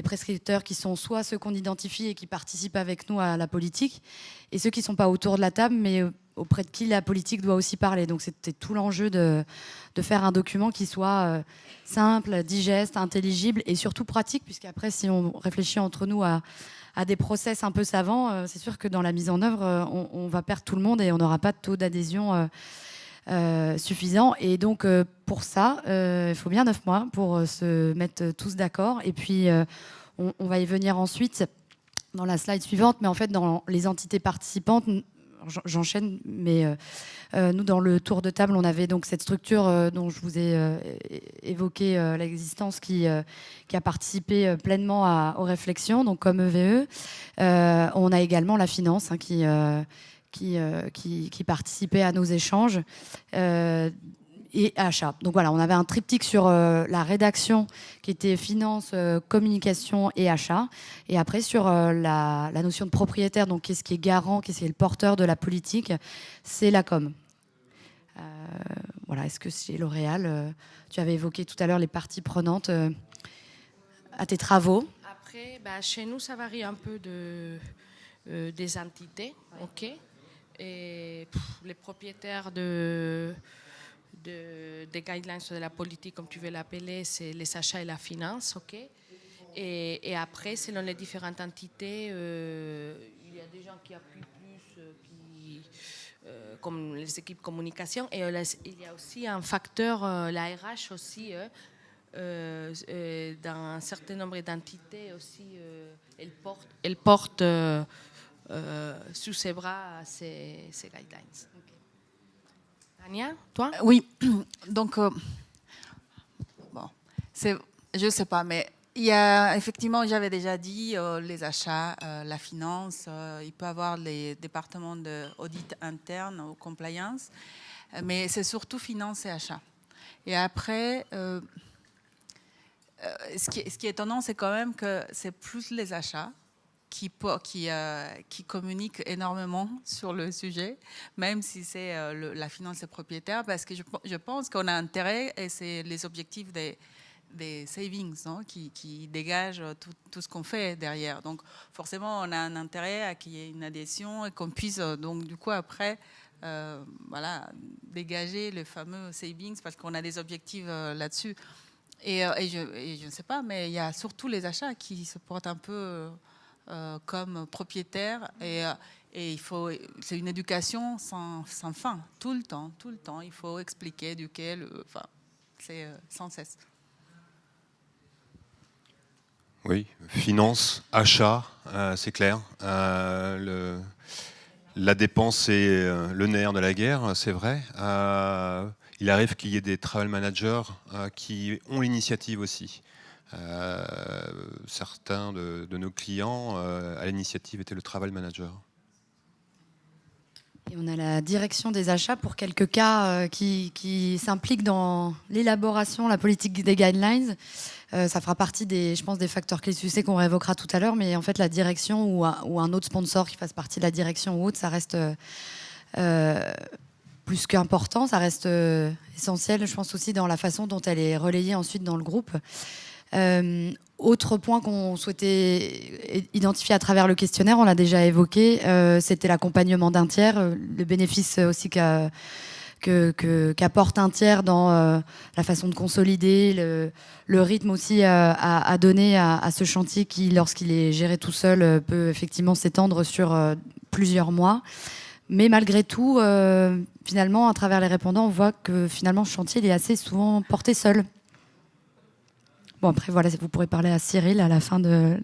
S1: prescripteurs qui sont soit ceux qu'on identifie et qui participent avec nous à la politique, et ceux qui ne sont pas autour de la table, mais auprès de qui la politique doit aussi parler. Donc c'était tout l'enjeu de faire un document qui soit simple, digeste, intelligible et surtout pratique, puisqu'après, si on réfléchit entre nous à des process un peu savants, c'est sûr que dans la mise en œuvre, on va perdre tout le monde et on n'aura pas de taux d'adhésion suffisant. Et donc, pour ça, il faut bien 9 mois pour se mettre tous d'accord. Et puis, on va y venir ensuite dans la slide suivante. Mais en fait, dans les entités participantes, j'enchaîne, mais nous, dans le tour de table, on avait donc cette structure dont je vous ai évoqué l'existence qui a participé pleinement aux réflexions, donc comme EVE. On a également la finance qui participait à nos échanges et achat. Donc voilà, on avait un triptyque sur la rédaction qui était finance, communication et achat. Et après sur la notion de propriétaire, donc qu'est-ce qui est garant, qu'est-ce qui est le porteur de la politique, c'est la com. Voilà, est-ce que chez L'Oréal, tu avais évoqué tout à l'heure les parties prenantes à tes travaux?
S2: Après, chez nous, ça varie un peu des entités, ok. Et les propriétaires des guidelines de la politique, comme tu veux l'appeler, c'est les achats et la finance, ok. Et après, selon les différentes entités, il y a des gens qui appuient plus, comme les équipes communication, et il y a aussi un facteur, la RH aussi, dans un certain nombre d'entités aussi, elle porte sous ses bras ces guidelines. Okay. Tania, toi?
S4: Oui, donc, bon, je ne sais pas, mais il y a, effectivement, j'avais déjà dit, les achats, la finance, il peut y avoir les départements d'audit interne ou compliance, mais c'est surtout finance et achats. Et après, ce qui est étonnant, c'est quand même que c'est plus les achats qui communiquent énormément sur le sujet, même si c'est la finance et propriétaire, parce que je pense qu'on a intérêt, et c'est les objectifs des savings, non, qui dégagent tout ce qu'on fait derrière. Donc forcément, on a un intérêt à qu'il y ait une adhésion et qu'on puisse, donc du coup, après, voilà, dégager le fameux savings, parce qu'on a des objectifs là-dessus. Et je ne sais pas, mais il y a surtout les achats qui se portent un peu comme propriétaires, et c'est une éducation sans fin, tout le temps, il faut expliquer, éduquer, enfin, c'est sans cesse.
S3: Oui, finance, achat, c'est clair. La dépense est le nerf de la guerre, c'est vrai. Il arrive qu'il y ait des travel managers qui ont l'initiative aussi. Certains de nos clients à l'initiative étaient le travel manager.
S1: Et on a la direction des achats pour quelques cas qui s'impliquent dans l'élaboration, la politique des guidelines. Ça fera partie je pense, des facteurs clés de succès qu'on réévoquera tout à l'heure, mais en fait la direction ou un autre sponsor qui fasse partie de la direction ou autre, ça reste plus qu'important, ça reste essentiel, je pense aussi dans la façon dont elle est relayée ensuite dans le groupe. Autre point qu'on souhaitait identifier à travers le questionnaire, on l'a déjà évoqué, c'était l'accompagnement d'un tiers, le bénéfice aussi qu'apporte un tiers dans la façon de consolider, le rythme aussi à donner à ce chantier qui, lorsqu'il est géré tout seul, peut effectivement s'étendre sur plusieurs mois. Mais malgré tout, finalement, à travers les répondants, on voit que finalement, ce chantier il est assez souvent porté seul. Bon, après, voilà, vous pourrez parler à Cyril à la fin de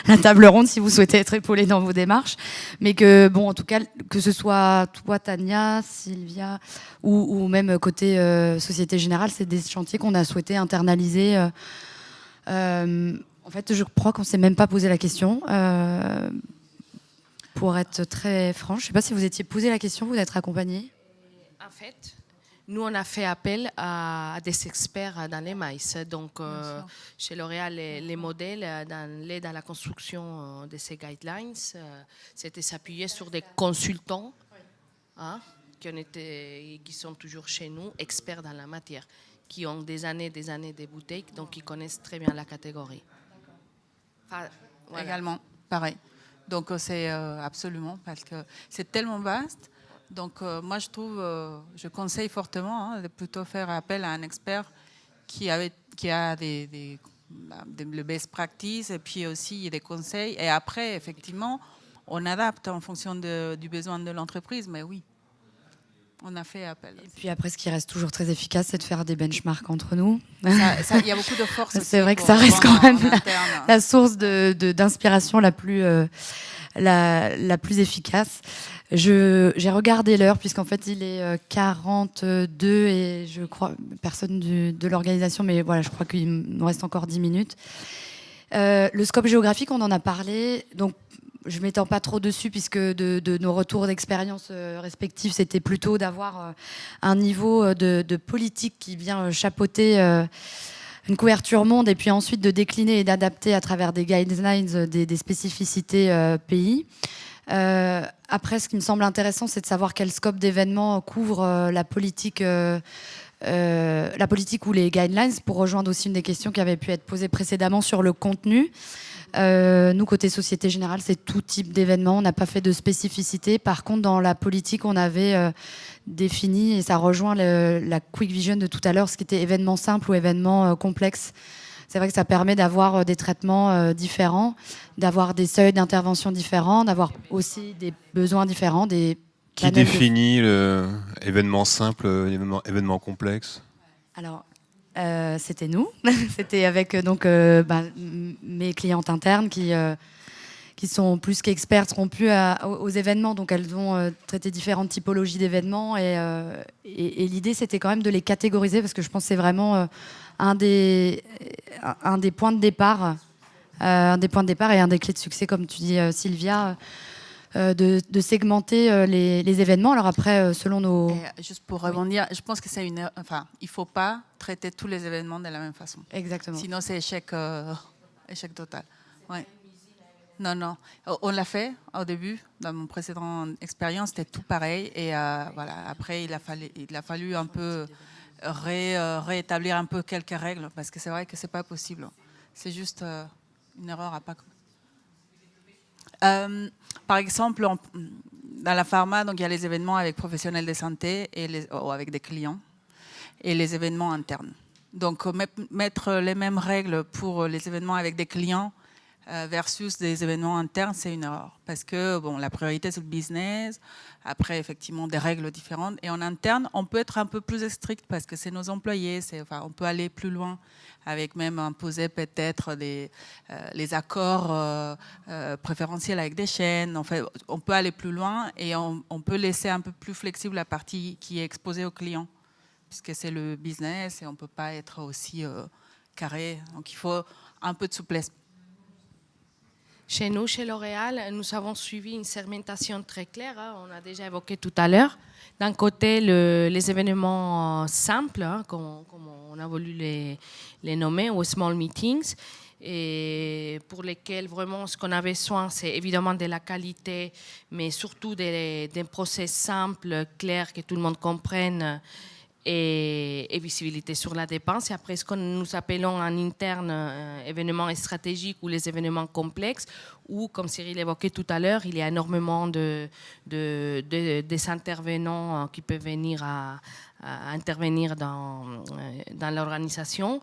S1: la table ronde si vous souhaitez être épaulé dans vos démarches. Mais que, bon, en tout cas, que ce soit toi, Tania, Sylvia, ou même côté Société Générale, c'est des chantiers qu'on a souhaité internaliser. En fait, je crois qu'on ne s'est même pas posé la question. Pour être très franche, je ne sais pas si vous étiez posé la question, vous d'être accompagné.
S2: En fait, Nous, on a fait appel à des experts dans les maïs. Donc, chez L'Oréal, les modèles l'aide à la construction de ces guidelines, c'était s'appuyer sur des consultants qui sont toujours chez nous, experts dans la matière, qui ont des années de bouteilles, donc qui connaissent très bien la catégorie.
S4: Voilà. Également, pareil. Donc, c'est absolument, parce que c'est tellement vaste. Donc, moi, je conseille fortement de plutôt faire appel à un expert qui a le best practice et puis aussi des conseils. Et après, effectivement, on adapte en fonction du besoin de l'entreprise. Mais oui, on a fait appel.
S1: Et puis après, ce qui reste toujours très efficace, c'est de faire des benchmarks entre nous.
S4: Il y a beaucoup de force.
S1: C'est vrai que ça reste quand même la source d'inspiration la plus efficace. J'ai regardé l'heure, puisqu'en fait, il est 42 et je crois, personne de l'organisation, mais voilà, je crois qu'il nous reste encore 10 minutes. Le scope géographique, on en a parlé. Donc, je ne m'étends pas trop dessus, puisque de nos retours d'expérience respectifs, c'était plutôt d'avoir un niveau de politique qui vient chapeauter une couverture monde, et puis ensuite de décliner et d'adapter à travers des guidelines des spécificités pays. Après, ce qui me semble intéressant, c'est de savoir quel scope d'événements couvre la politique ou les guidelines, pour rejoindre aussi une des questions qui avait pu être posée précédemment sur le contenu. Nous, côté Société Générale, c'est tout type d'événements. On n'a pas fait de spécificité. Par contre, dans la politique, on avait défini, et ça rejoint la quick vision de tout à l'heure, ce qui était événement simple ou événement complexe. C'est vrai que ça permet d'avoir des traitements différents, d'avoir des seuils d'intervention différents, d'avoir aussi des besoins différents.
S3: Qui définit l'événement simple, événement complexe?
S1: Alors, c'était nous. C'était avec mes clientes internes qui sont plus qu'expertes, rompues aux événements. Donc, elles ont traité différentes typologies d'événements. Et l'idée, c'était quand même de les catégoriser, parce que je pense que c'est vraiment un des points de départ. Un des points de départ et un des clés de succès, comme tu dis, Sylvia, de segmenter les événements. Alors après, selon nos...
S4: Et juste pour rebondir, je pense que c'est il ne faut pas traiter tous les événements de la même façon.
S1: Exactement.
S4: Sinon, c'est échec total. Ouais. Non. On l'a fait au début. Dans mon précédent expérience, c'était tout pareil. Et voilà. Après, il a fallu un peu réétablir un peu quelques règles, parce que c'est vrai que c'est pas possible. C'est juste une erreur à pas commettre. Par exemple, dans la pharma, donc il y a les événements avec professionnels de santé ou avec des clients, et les événements internes. Donc mettre les mêmes règles pour les événements avec des clients versus des événements internes, c'est une erreur. Parce que la priorité, c'est le business. Après, effectivement, des règles différentes. Et en interne, on peut être un peu plus strict, parce que c'est nos employés. On peut aller plus loin, avec même imposer peut-être les accords préférentiels avec des chaînes. En fait, on peut aller plus loin, et on peut laisser un peu plus flexible la partie qui est exposée aux clients, puisque c'est le business et on ne peut pas être aussi carré. Donc, il faut un peu de souplesse.
S2: Chez nous, chez L'Oréal, nous avons suivi une segmentation très claire. On a déjà évoqué tout à l'heure. D'un côté, les événements simples, comme on a voulu les nommer, ou small meetings, et pour lesquels vraiment ce qu'on avait besoin, c'est évidemment de la qualité, mais surtout d'un process simple, clair, que tout le monde comprenne, et visibilité sur la dépense. Et après, ce que nous appelons en interne événements stratégiques ou les événements complexes, où, comme Cyril évoquait tout à l'heure, il y a énormément des intervenants qui peuvent venir à intervenir dans l'organisation.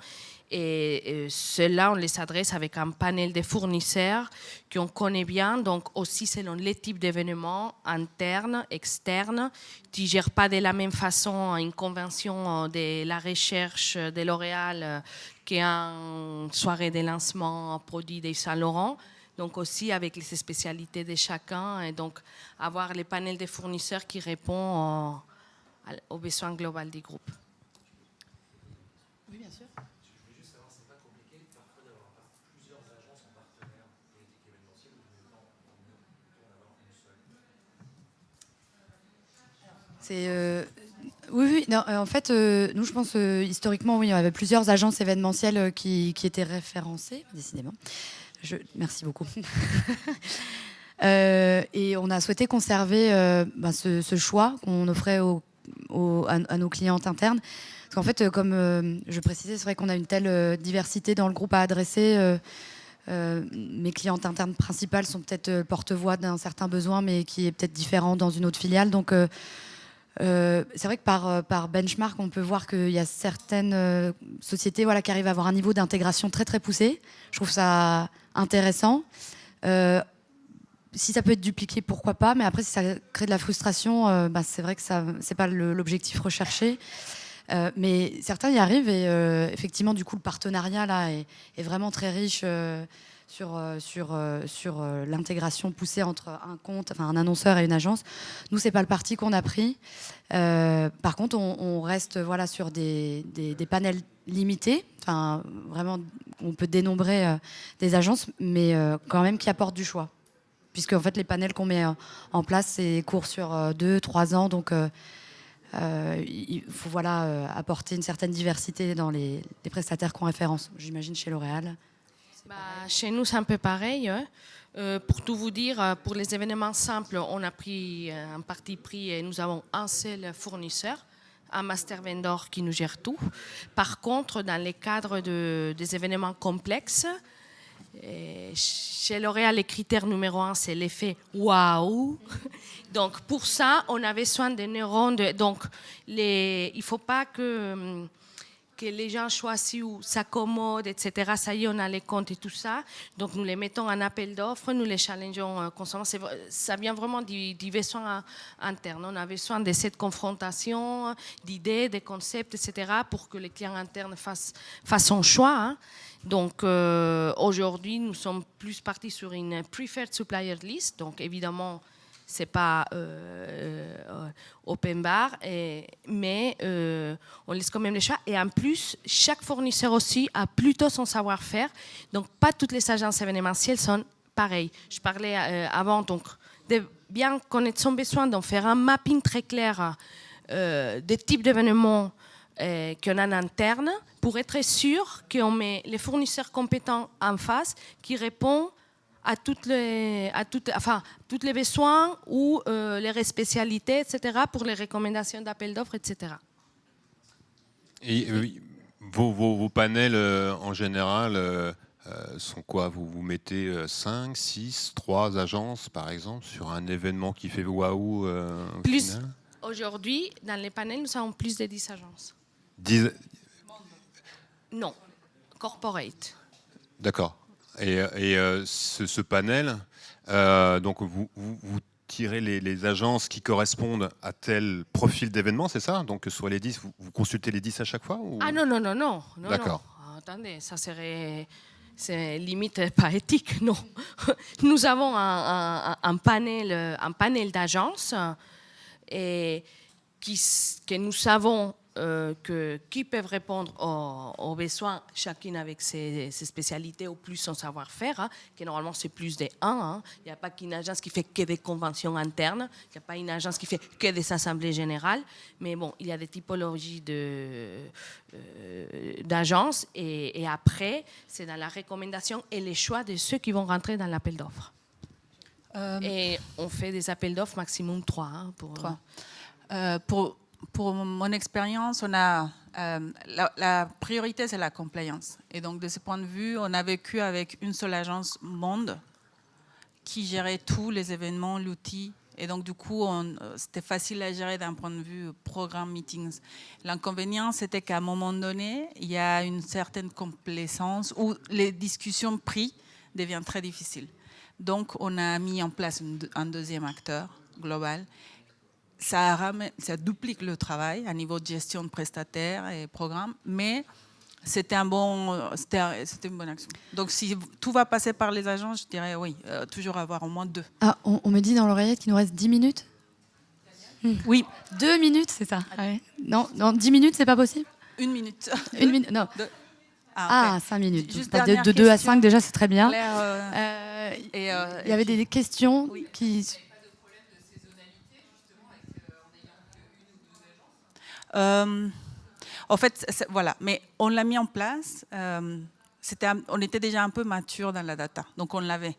S2: Et ceux-là, on les adresse avec un panel de fournisseurs qu'on connaît bien, donc aussi selon les types d'événements internes, externes, qui ne gèrent pas de la même façon une convention de la recherche de L'Oréal qu'une soirée de lancement produit de Saint-Laurent. Donc aussi avec les spécialités de chacun, et donc avoir les panels de fournisseurs qui répondent aux besoins globaux du groupe.
S1: Oui, bien sûr. Oui, oui. Non, en fait, nous, je pense, historiquement, oui, il y avait plusieurs agences événementielles qui étaient référencées, décidément. Merci beaucoup. Et on a souhaité conserver ce choix qu'on offrait à nos clientes internes. Parce qu'en fait, comme je précisais, c'est vrai qu'on a une telle diversité dans le groupe à adresser. Mes clientes internes principales sont peut-être porte-voix d'un certain besoin, mais qui est peut-être différent dans une autre filiale. Donc, c'est vrai que par benchmark, on peut voir qu'il y a certaines sociétés qui arrivent à avoir un niveau d'intégration très très poussé. Je trouve ça intéressant. Si ça peut être dupliqué, pourquoi pas. Mais après, si ça crée de la frustration, c'est vrai que c'est pas l'objectif recherché. Mais certains y arrivent et effectivement, du coup, le partenariat là est vraiment très riche sur l'intégration poussée entre un annonceur et une agence. Nous, c'est pas le parti qu'on a pris. Par contre, on reste sur des panels limités. Enfin, vraiment, on peut dénombrer des agences, mais quand même qui apportent du choix. Puisque en fait, les panels qu'on met en place, c'est court sur 2-3 ans, donc il faut apporter une certaine diversité dans les prestataires qu'on référence. J'imagine chez L'Oréal.
S2: Chez nous, c'est un peu pareil. Pour tout vous dire, pour les événements simples, on a pris un parti pris et nous avons un seul fournisseur, un master vendor qui nous gère tout. Par contre, dans les cadres des événements complexes, chez L'Oréal, le critère numéro 1, c'est l'effet waouh. Donc, pour ça, on avait besoin des neurones. Donc, il ne faut pas que les gens choisissent ou s'accommodent, etc. Ça y est, on a les comptes et tout ça. Donc, nous les mettons en appel d'offres, nous les challengeons constamment. Ça vient vraiment du besoin interne. On a besoin de cette confrontation d'idées, de concepts, etc. pour que les clients internes fassent son choix. Hein. Donc, aujourd'hui, nous sommes plus partis sur une preferred supplier list. Donc, évidemment, ce n'est pas open bar, mais on laisse quand même les choix. Et en plus, chaque fournisseur aussi a plutôt son savoir-faire. Donc, pas toutes les agences événementielles sont pareilles. Je parlais avant, donc, de bien connaître son besoin, d'en faire un mapping très clair des types d'événements qu'on a en interne pour être sûr qu'on met les fournisseurs compétents en face qui répondent à tous les besoins ou les spécialités, etc., pour les recommandations d'appel d'offres, etc.
S3: Et vos panels, en général, sont quoi? Vous mettez 5, 6, 3 agences, par exemple, sur un événement qui fait waouh au final?
S2: Aujourd'hui, dans les panels, nous avons plus de 10 agences.
S3: 10...
S2: Non, corporate.
S3: D'accord. Et ce panel, donc vous tirez les agences qui correspondent à tel profil d'événement, c'est ça? Donc sur les 10, vous consultez les 10 à chaque fois ou...
S2: Ah non.
S3: D'accord.
S2: Non. Attendez, ça serait... C'est limite pas éthique, non. Nous avons un panel d'agences que nous savons qui peuvent répondre aux besoins, chacune avec ses spécialités ou plus son savoir-faire, hein, que normalement c'est plus de 1. Hein. Il n'y a pas qu'une agence qui fait que des conventions internes, il n'y a pas une agence qui fait que des assemblées générales, mais bon, il y a des typologies d'agences et après, c'est dans la recommandation et les choix de ceux qui vont rentrer dans l'appel d'offres. Et on fait des appels d'offres maximum 3. Hein,
S4: pour mon expérience, on a la priorité, c'est la compliance. Et donc, de ce point de vue, on a vécu avec une seule agence monde qui gérait tous les événements, l'outil. Et donc, du coup, c'était facile à gérer d'un point de vue programme, meetings. L'inconvénient, c'était qu'à un moment donné, il y a une certaine complaisance où les discussions prix deviennent très difficiles. Donc, on a mis en place un deuxième acteur global. Ça duplique le travail à niveau de gestion de prestataires et programmes, mais c'était une bonne action. Donc, si tout va passer par les agents, je dirais oui, toujours avoir au moins 2.
S1: Ah, on me dit dans l'oreillette qu'il nous reste 10 minutes.
S4: Oui.
S1: 2 minutes, c'est ça. Ah ouais. Non, 10 minutes, c'est pas possible?
S4: 1 minute.
S1: 1 minute, non.
S4: Ah, okay.
S1: 5 minutes.
S4: Juste
S1: de 2 à 5, déjà, c'est très bien.
S4: Claire,
S1: il y avait des questions qui...
S4: En fait, voilà, mais on l'a mis en place. On était déjà un peu mature dans la data, donc on l'avait.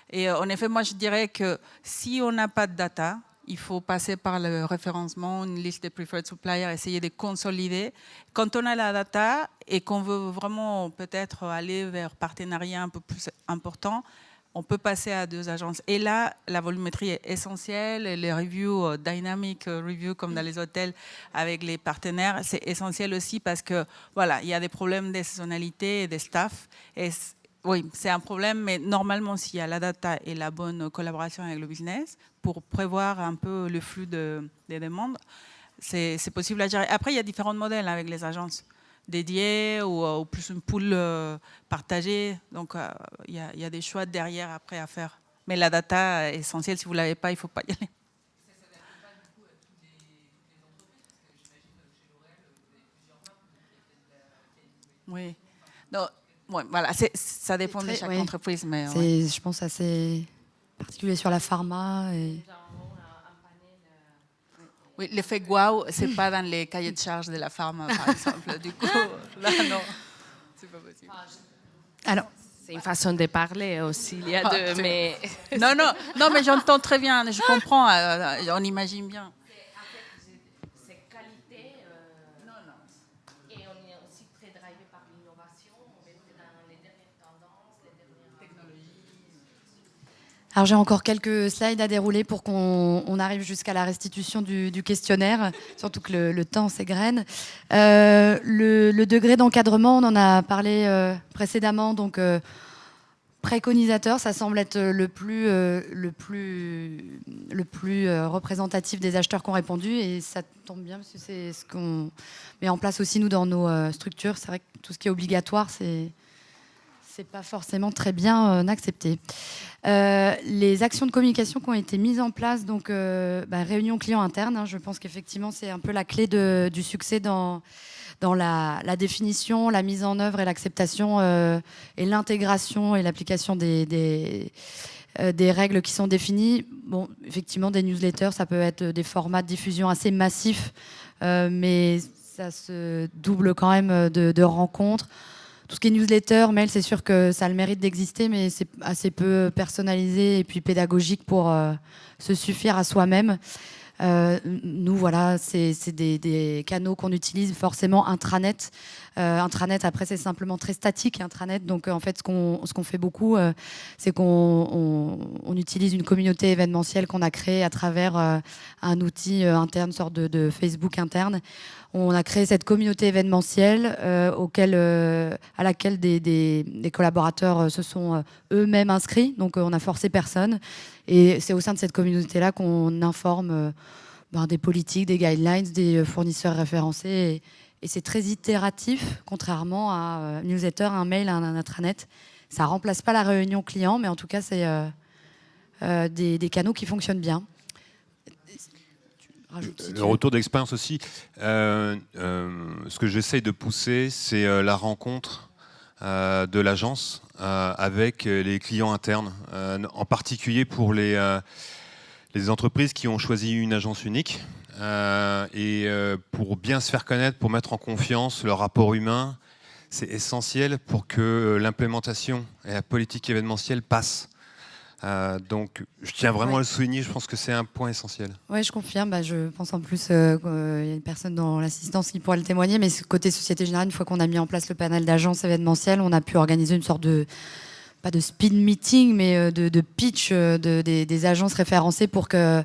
S4: Et en effet, moi, je dirais que si on n'a pas de data, il faut passer par le référencement, une liste de preferred suppliers, essayer de consolider. Quand on a la data et qu'on veut vraiment peut-être aller vers partenariat un peu plus important, on peut passer à 2 agences. Et là, la volumétrie est essentielle. Et les reviews, dynamic review, comme dans les hôtels avec les partenaires, c'est essentiel aussi parce que, voilà, il y a des problèmes de saisonnalité et de staff. Et oui, c'est un problème, mais normalement, s'il y a la data et la bonne collaboration avec le business pour prévoir un peu le flux des demandes, c'est possible à gérer. Après, il y a différents modèles avec les agences dédiées ou plus une pool partagée. Donc, il y a des choix derrière après à faire. Mais la data est essentielle. Si vous ne l'avez pas, il ne faut pas y aller. Oui. Non. Ouais, voilà, ça dépend de chaque entreprise. Mais,
S1: c'est, je pense, assez particulier sur la pharma.
S4: Oui, l'effet wow, ce n'est pas dans les cahiers de charges de la pharma, par exemple. Du coup, là, non, c'est pas possible.
S1: Alors,
S2: c'est une façon de parler aussi. Il y a mais...
S4: non, mais j'entends très bien, je comprends, on imagine bien.
S1: alors j'ai encore quelques slides à dérouler pour qu'on arrive jusqu'à la restitution du questionnaire, surtout que le temps s'égrène. Le degré d'encadrement, on en a parlé précédemment, donc préconisateur, ça semble être le plus représentatif des acheteurs qui ont répondu, et ça tombe bien parce que c'est ce qu'on met en place aussi nous dans nos structures. C'est vrai que tout ce qui est obligatoire, c'est pas forcément très bien accepté. Les actions de communication qui ont été mises en place, donc réunion client interne, hein, je pense qu'effectivement c'est un peu la clé du succès dans la définition, la mise en œuvre et l'acceptation et l'intégration et l'application des règles qui sont définies. Bon, effectivement, des newsletters, ça peut être des formats de diffusion assez massifs, mais ça se double quand même de rencontres. Tout ce qui est newsletter, mail, c'est sûr que ça a le mérite d'exister, mais c'est assez peu personnalisé et puis pédagogique pour se suffire à soi-même. Nous, voilà, c'est des canaux qu'on utilise forcément intranet. Intranet, après, c'est simplement très statique, intranet. Donc, en fait, ce qu'on fait beaucoup, c'est qu'on utilise une communauté événementielle qu'on a créée à travers un outil interne, sorte de Facebook interne. On a créé cette communauté événementielle à laquelle des collaborateurs se sont eux-mêmes inscrits. Donc, on a forcé personne. Et c'est au sein de cette communauté-là qu'on informe des politiques, des guidelines, des fournisseurs référencés. Et c'est très itératif, contrairement à un newsletter, un mail, un intranet. Ça ne remplace pas la réunion client, mais en tout cas, c'est des canaux qui fonctionnent bien.
S3: Le retour d'expérience aussi. Ce que j'essaye de pousser, c'est la rencontre de l'agence avec les clients internes, en particulier pour les entreprises qui ont choisi une agence unique. Pour bien se faire connaître, pour mettre en confiance le rapport humain, c'est essentiel pour que l'implémentation et la politique événementielle passent. Donc, je tiens vraiment à le souligner, je pense que c'est un point essentiel.
S1: Oui, je confirme. Je pense en plus qu'il y a une personne dans l'assistance qui pourrait le témoigner, mais côté Société Générale, une fois qu'on a mis en place le panel d'agences événementielles, on a pu organiser une sorte de, pas de speed meeting, mais de pitch des agences référencées pour que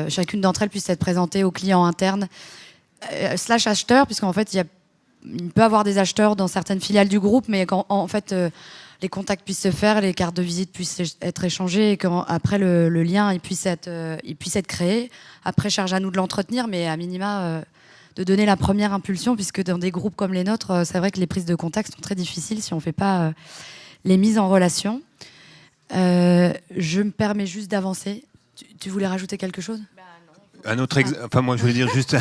S1: chacune d'entre elles puisse être présentée aux clients internes / acheteurs, puisqu'en fait, il peut y avoir des acheteurs dans certaines filiales du groupe, mais en fait, les contacts puissent se faire, les cartes de visite puissent être échangées, et qu'après le lien il puisse être créé. Après, charge à nous de l'entretenir, mais à minima de donner la première impulsion, puisque dans des groupes comme les nôtres, c'est vrai que les prises de contact sont très difficiles si on ne fait pas les mises en relation. Je me permets juste d'avancer. Tu voulais rajouter quelque chose ?
S3: Moi, je voulais dire juste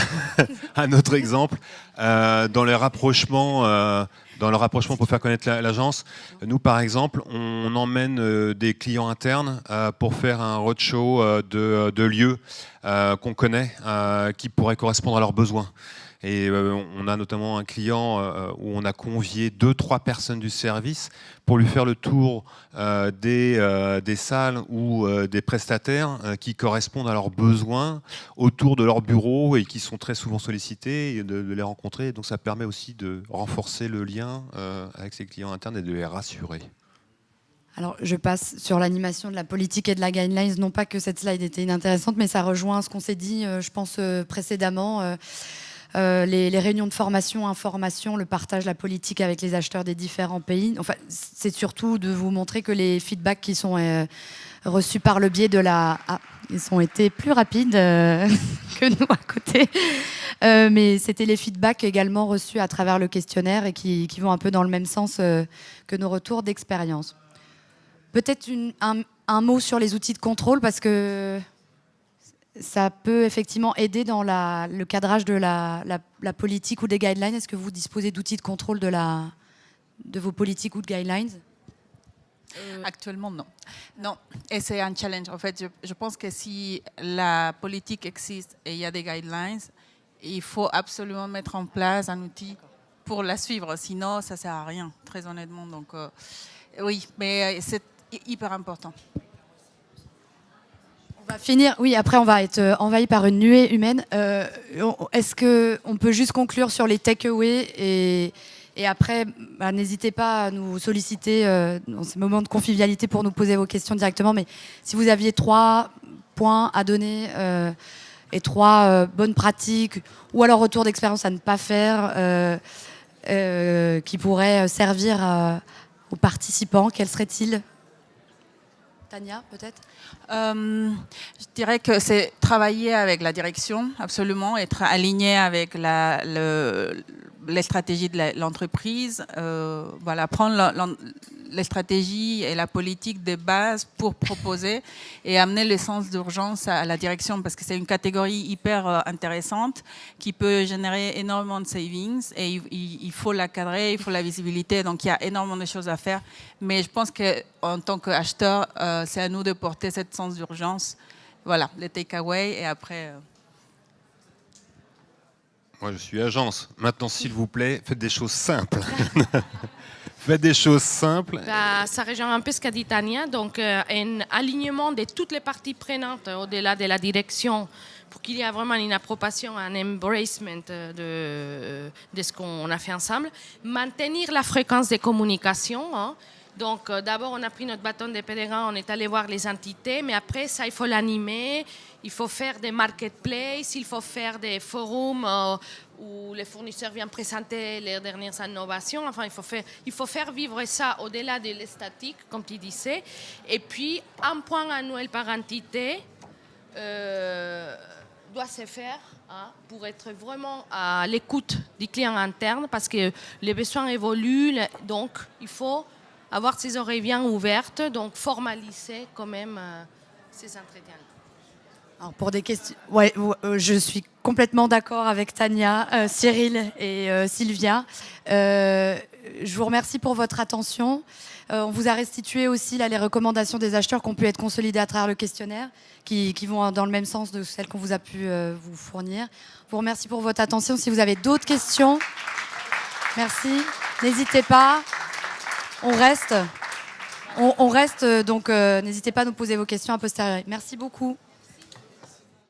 S3: un autre exemple. Dans le rapprochement pour faire connaître l'agence, nous, par exemple, on emmène des clients internes pour faire un roadshow de lieux qu'on connaît, qui pourraient correspondre à leurs besoins. Et on a notamment un client où on a convié 2-3 personnes du service pour lui faire le tour des salles ou des prestataires qui correspondent à leurs besoins autour de leur bureau et qui sont très souvent sollicités, et de les rencontrer. Donc ça permet aussi de renforcer le lien avec ses clients internes et de les rassurer.
S1: Alors, je passe sur l'animation de la politique et de la guidelines. Non pas que cette slide était inintéressante, mais ça rejoint ce qu'on s'est dit, je pense, précédemment. Les réunions de formation, information, le partage de la politique avec les acheteurs des différents pays. Enfin, c'est surtout de vous montrer que les feedbacks qui sont reçus par le biais de la... Ah, ils ont été plus rapides que nous à côté. Mais c'était les feedbacks également reçus à travers le questionnaire et qui vont un peu dans le même sens que nos retours d'expérience. Peut-être un mot sur les outils de contrôle, parce que ça peut effectivement aider dans le cadrage de la politique ou des guidelines. Est-ce que vous disposez d'outils de contrôle de vos politiques ou de guidelines ?
S4: Actuellement, non. Non, et c'est un challenge. En fait, je pense que si la politique existe et il y a des guidelines, il faut absolument mettre en place un outil pour la suivre. Sinon, ça ne sert à rien, très honnêtement. Donc, oui, mais c'est hyper important.
S1: On va finir, oui, après on va être envahi par une nuée humaine. Est-ce qu'on peut juste conclure sur les takeaways et après, n'hésitez pas à nous solliciter dans ces moments de convivialité pour nous poser vos questions directement. Mais si vous aviez 3 points à donner et 3 bonnes pratiques ou alors retour d'expérience à ne pas faire qui pourraient servir aux participants, quels seraient-ils ? Tania, peut-être ?
S4: Je dirais que c'est travailler avec la direction, absolument, être aligné avec les stratégies de l'entreprise, voilà, prendre les stratégies et la politique de base pour proposer et amener le sens d'urgence à la direction, parce que c'est une catégorie hyper intéressante qui peut générer énormément de savings et il faut la cadrer, il faut la visibilité, donc il y a énormément de choses à faire. Mais je pense qu'en tant qu'acheteur, c'est à nous de porter cette sens d'urgence. Voilà, les takeaways et après...
S3: Moi, je suis agence. Maintenant, s'il vous plaît, faites des choses simples. Faites des choses simples.
S2: Ça rejoint un peu ce qu'a dit Tania. Donc, un alignement de toutes les parties prenantes au-delà de la direction pour qu'il y ait vraiment une approbation, un embracement de ce qu'on a fait ensemble. Maintenir la fréquence de communication. Hein. Donc, d'abord, on a pris notre bâton de pèlerin, on est allé voir les entités, mais après, ça, il faut l'animer. Il faut faire des marketplaces, il faut faire des forums où les fournisseurs viennent présenter leurs dernières innovations. Enfin, il faut faire vivre ça au-delà de l'estatique, comme tu disais. Et puis, un point annuel par entité doit se faire pour être vraiment à l'écoute du client interne, parce que les besoins évoluent, donc il faut avoir ses oreilles bien ouvertes, donc formaliser quand même ces entretiens.
S1: Alors pour des questions, ouais, je suis complètement d'accord avec Tania, Cyril et Sylvia. Je vous remercie pour votre attention. On vous a restitué aussi là, les recommandations des acheteurs qui ont pu être consolidées à travers le questionnaire, qui vont dans le même sens de celles qu'on vous a pu vous fournir. Je vous remercie pour votre attention. Si vous avez d'autres questions, merci. N'hésitez pas. On reste. Donc n'hésitez pas à nous poser vos questions a posteriori. Merci beaucoup.